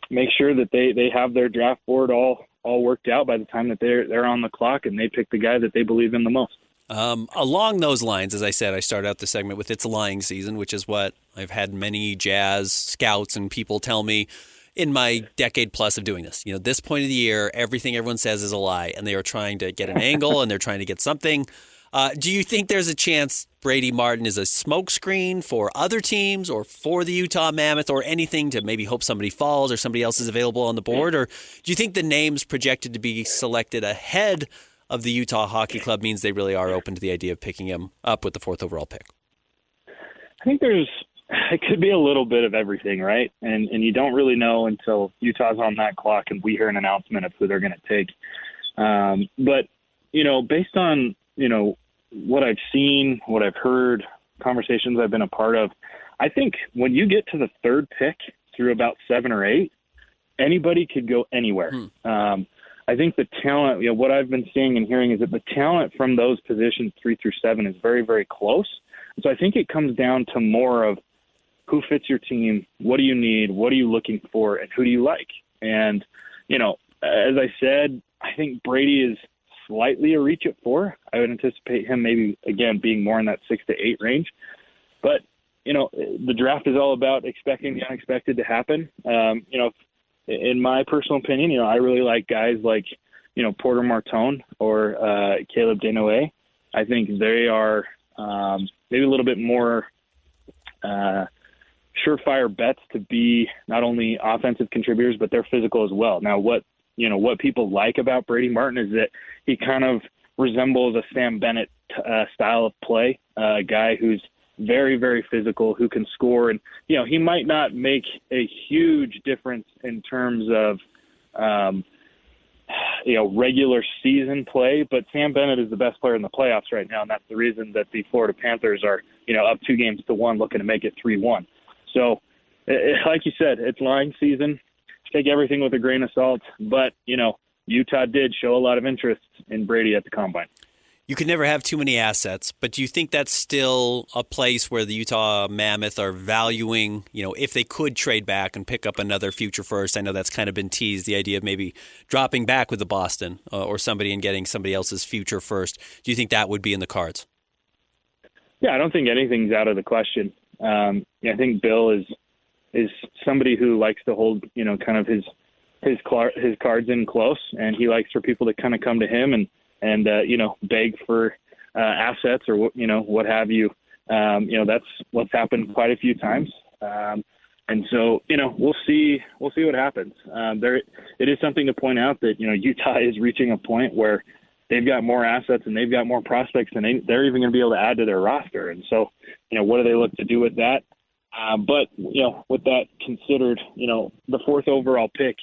make sure that they have their draft board all worked out by the time that they're on the clock, and they pick the guy that they believe in the most. Along those lines, as I said, I started out the segment with "It's a lying season," which is what I've had many Jazz scouts and people tell me in my decade plus of doing this. This point of the year, everything everyone says is a lie, and they are trying to get an angle and they're trying to get something. Do you think there's a chance Brady Martin is a smokescreen for other teams or for the Utah Mammoth or anything to maybe hope somebody falls or somebody else is available on the board? Or do you think the names projected to be selected ahead of the Utah Hockey Club means they really are open to the idea of picking him up with the 4th overall pick? I think it could be a little bit of everything, right? And you don't really know until Utah's on that clock and we hear an announcement of who they're going to take. But, based on, what I've seen, what I've heard, conversations I've been a part of, I think when you get to the 3rd pick through about 7 or 8, anybody could go anywhere. I think the talent, what I've been seeing and hearing is that the talent from those positions 3 through 7 is very, very close. So I think it comes down to more of who fits your team, what do you need, what are you looking for, and who do you like? And, as I said, I think Brady is slightly a reach at 4. I would anticipate him maybe, again, being more in that 6 to 8 range. But, the draft is all about expecting the unexpected to happen. In my personal opinion, I really like guys like, Porter Martone or Caleb Desnoyers. I think they are maybe a little bit more surefire bets to be not only offensive contributors, but they're physical as well. Now, what people like about Brady Martin is that he kind of resembles a Sam Bennett style of play, a guy who's very, very physical, who can score. And, he might not make a huge difference in terms of, regular season play, but Sam Bennett is the best player in the playoffs right now, and that's the reason that the Florida Panthers are, up 2-1, looking to make it 3-1. So, like you said, it's lying season. Take everything with a grain of salt, but, Utah did show a lot of interest in Brady at the Combine. you could never have too many assets, but do you think that's still a place where the Utah Mammoth are valuing, if they could trade back and pick up another future first? I know that's kind of been teased, the idea of maybe dropping back with the Boston or somebody and getting somebody else's future first. Do you think that would be in the cards? Yeah, I don't think anything's out of the question. I think Bill is somebody who likes to hold, kind of his cards in close, and he likes for people to kind of come to him and beg for assets or what have you. That's what's happened quite a few times. And so, we'll see what happens. It is something to point out that, Utah is reaching a point where they've got more assets and they've got more prospects than they're even going to be able to add to their roster. And so, what do they look to do with that? But with that considered, the 4th overall pick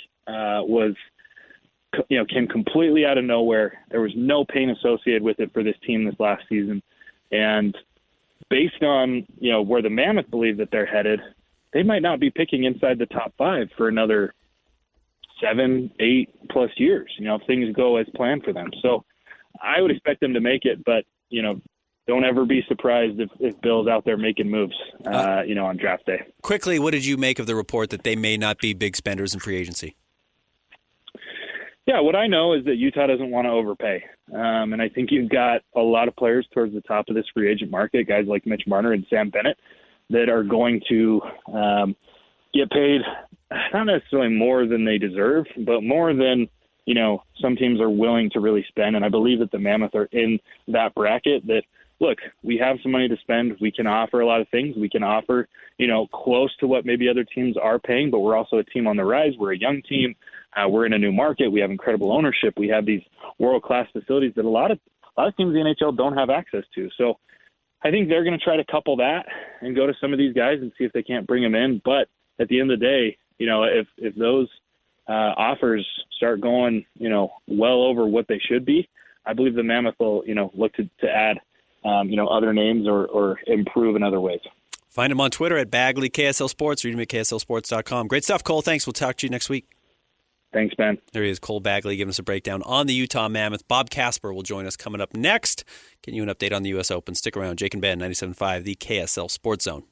came completely out of nowhere. There was no pain associated with it for this team this last season. And based on, where the Mammoth believe that they're headed, they might not be picking inside the top 5 for another 7, 8+ years, if things go as planned for them. So I would expect them to make it, but, don't ever be surprised if Bill's out there making moves, on draft day. Quickly, what did you make of the report that they may not be big spenders in free agency? Yeah, what I know is that Utah doesn't want to overpay. And I think you've got a lot of players towards the top of this free agent market, guys like Mitch Marner and Sam Bennett, that are going to get paid not necessarily more than they deserve, but more than, some teams are willing to really spend. And I believe that the Mammoth are in that bracket that, look, we have some money to spend. We can offer a lot of things. We can offer, close to what maybe other teams are paying, but we're also a team on the rise. We're a young team. We're in a new market. We have incredible ownership. We have these world-class facilities that a lot of teams in the NHL don't have access to. So I think they're going to try to couple that and go to some of these guys and see if they can't bring them in. But at the end of the day, if those offers start going, well over what they should be, I believe the Mammoth will, look to add, other names or improve in other ways. Find him on Twitter at Bagley KSL Sports. Read him at KSLSports.com. Great stuff, Cole. Thanks. We'll talk to you next week. Thanks, Ben. There he is, Cole Bagley, giving us a breakdown on the Utah Mammoth. Bob Casper will join us coming up next. Getting you an update on the U.S. Open. Stick around. Jake and Ben, 97.5, the KSL Sports Zone.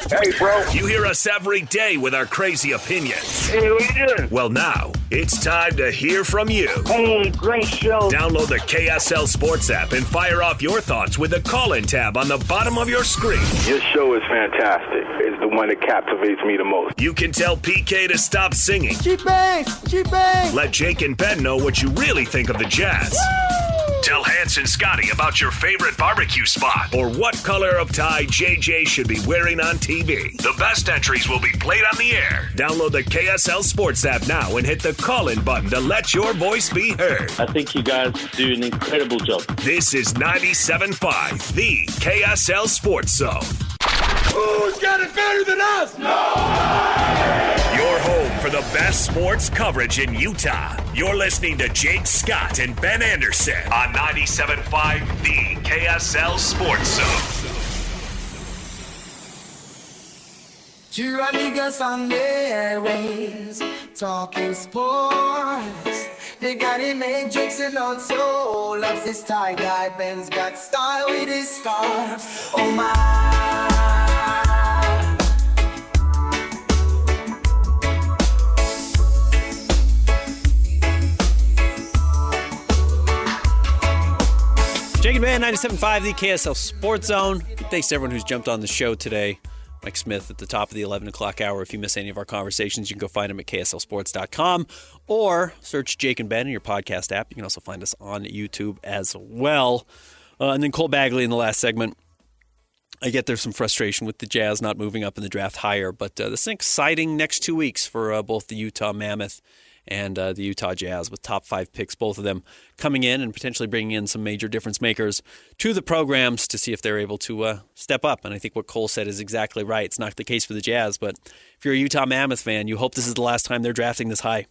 Hey, bro. You hear us every day with our crazy opinions. Hey, what you doing? Well, now it's time to hear from you. Hey, great show. Download the KSL Sports app and fire off your thoughts with the call-in tab on the bottom of your screen. Your show is fantastic. It's the one that captivates me the most. You can tell PK to stop singing. Cheap bangs! Cheap bangs! Let Jake and Ben know what you really think of the Jazz. Woo! Tell Hans and Scotty about your favorite barbecue spot or what color of tie JJ should be wearing on TV. The best entries will be played on the air. Download the KSL Sports app now and hit the call-in button to let your voice be heard. I think you guys do an incredible job. This is 97.5, the KSL Sports Zone. Who's got it better than us? Nobody! Your home for the best sports coverage in Utah. You're listening to Jake Scott and Ben Anderson on 97.5, the KSL Sports Zone. Two amigos on the airwaves, talking sports. They got it made, Jake's and on soul. Loves his tie guy, Ben's got style with his scarf. Oh my. Jake and Ben, 97.5, the KSL Sports Zone. Thanks to everyone who's jumped on the show today. Mike Smith at the top of the 11 o'clock hour. If you miss any of our conversations, you can go find them at KSLSports.com or search Jake and Ben in your podcast app. You can also find us on YouTube as well. And then Cole Bagley in the last segment. I get there's some frustration with the Jazz not moving up in the draft higher, but this is an exciting next 2 weeks for both the Utah Mammoth and the Utah Jazz with top 5 picks, both of them coming in and potentially bringing in some major difference makers to the programs to see if they're able to step up. And I think what Cole said is exactly right. It's not the case for the Jazz, but if you're a Utah Mammoth fan, you hope this is the last time they're drafting this high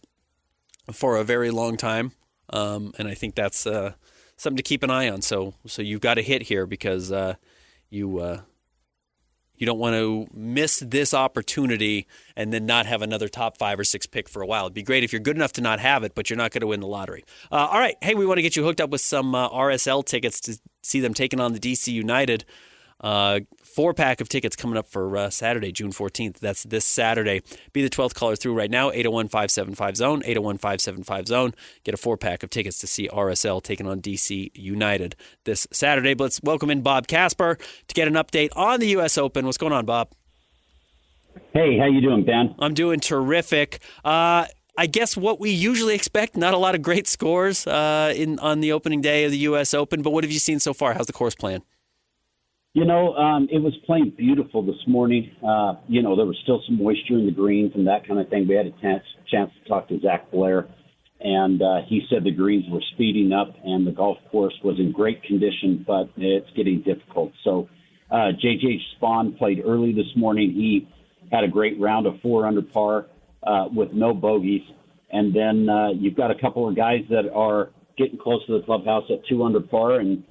for a very long time. And I think that's something to keep an eye on. So you've got to hit here because you You don't want to miss this opportunity and then not have another top 5 or 6 pick for a while. It'd be great if you're good enough to not have it, but you're not going to win the lottery. All right. Hey, we want to get you hooked up with some RSL tickets to see them taking on the DC United. 4-pack of tickets coming up for Saturday, June 14th. That's this Saturday. Be the 12th caller through right now, 801-575-ZONE, 801-575-ZONE. Get a 4-pack of tickets to see RSL taking on DC United this Saturday. But let's welcome in Bob Casper to get an update on the U.S. Open. What's going on, Bob? Hey, how you doing, Ben? I'm doing terrific. I guess what we usually expect, not a lot of great scores on the opening day of the U.S. Open, but what have you seen so far? How's the course playing? You know, it was playing beautiful this morning. You know, there was still some moisture in the greens and that kind of thing. We had a chance to talk to Zach Blair, and he said the greens were speeding up and the golf course was in great condition, but it's getting difficult. So J.J. Spahn played early this morning. He had a great round of 4 under par with no bogeys. And then you've got a couple of guys that are getting close to the clubhouse at 2 under par, and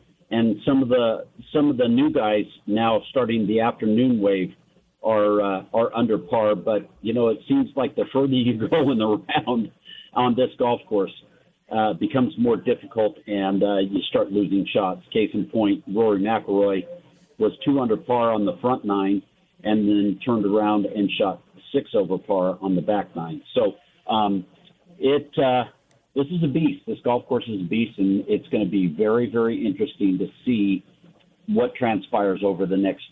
some of the new guys now starting the afternoon wave are under par. But you know, it seems like the further you go in the round on this golf course, becomes more difficult, and you start losing shots. Case in point, Rory McIlroy was 2 under par on the front 9, and then turned around and shot 6 over par on the back 9. So this is a beast. This golf course is a beast, and it's going to be very, very interesting to see what transpires over the next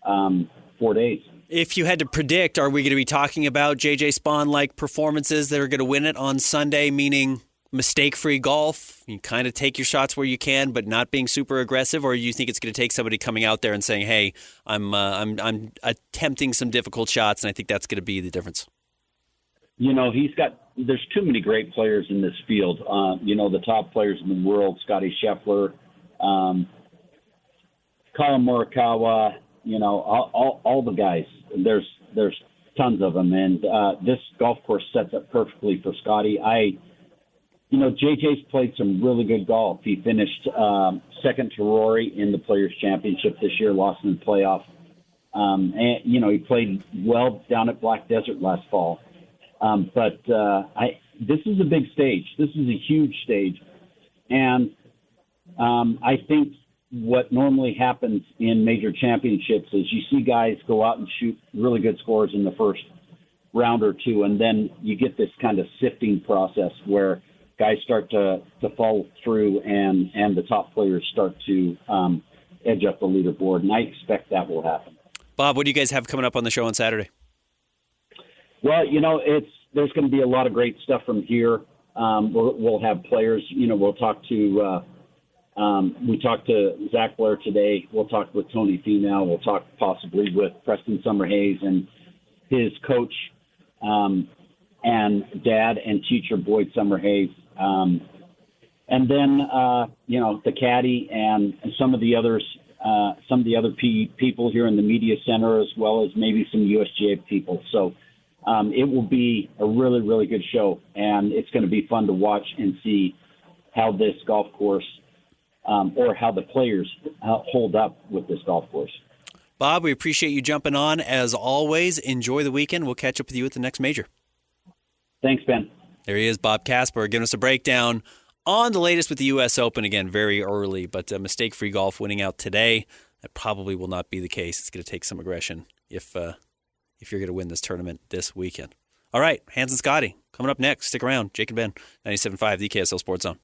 4 days. If you had to predict, are we going to be talking about J.J. Spahn-like performances that are going to win it on Sunday, meaning mistake-free golf? You kind of take your shots where you can, but not being super aggressive, or do you think it's going to take somebody coming out there and saying, "Hey, I'm attempting some difficult shots," and I think that's going to be the difference? You know, there's too many great players in this field. You know, the top players in the world, Scotty Scheffler, Colin Morikawa, you know, all the guys. There's tons of them. And this golf course sets up perfectly for Scotty. You know, JJ's played some really good golf. He finished second to Rory in the Players' Championship this year, lost in the playoff. And, you know, he played well down at Black Desert last fall. But this is a big stage. This is a huge stage. And I think what normally happens in major championships is you see guys go out and shoot really good scores in the first round or two, and then you get this kind of sifting process where guys start to follow through and the top players start to edge up the leaderboard, and I expect that will happen. Bob, what do you guys have coming up on the show on Saturday? Well, you know, there's going to be a lot of great stuff from here. We'll have players. You know, we'll talk to we talked to Zach Blair today. We'll talk with Tony Finau. We'll talk possibly with Preston Summerhays and his coach and dad and teacher Boyd Summerhays. And then you know, the caddy and some of the others. Some of the other people here in the media center, as well as maybe some USGA people. So it will be a really, really good show, and it's going to be fun to watch and see how this golf course or how the players hold up with this golf course. Bob, we appreciate you jumping on. As always, enjoy the weekend. We'll catch up with you at the next major. Thanks, Ben. There he is, Bob Casper, giving us a breakdown on the latest with the U.S. Open. Again, very early, but mistake-free golf winning out today. That probably will not be the case. It's going to take some aggression if you're going to win this tournament this weekend. All right, Hans and Scotty coming up next. Stick around. Jake and Ben, 97.5, the KSL Sports Zone.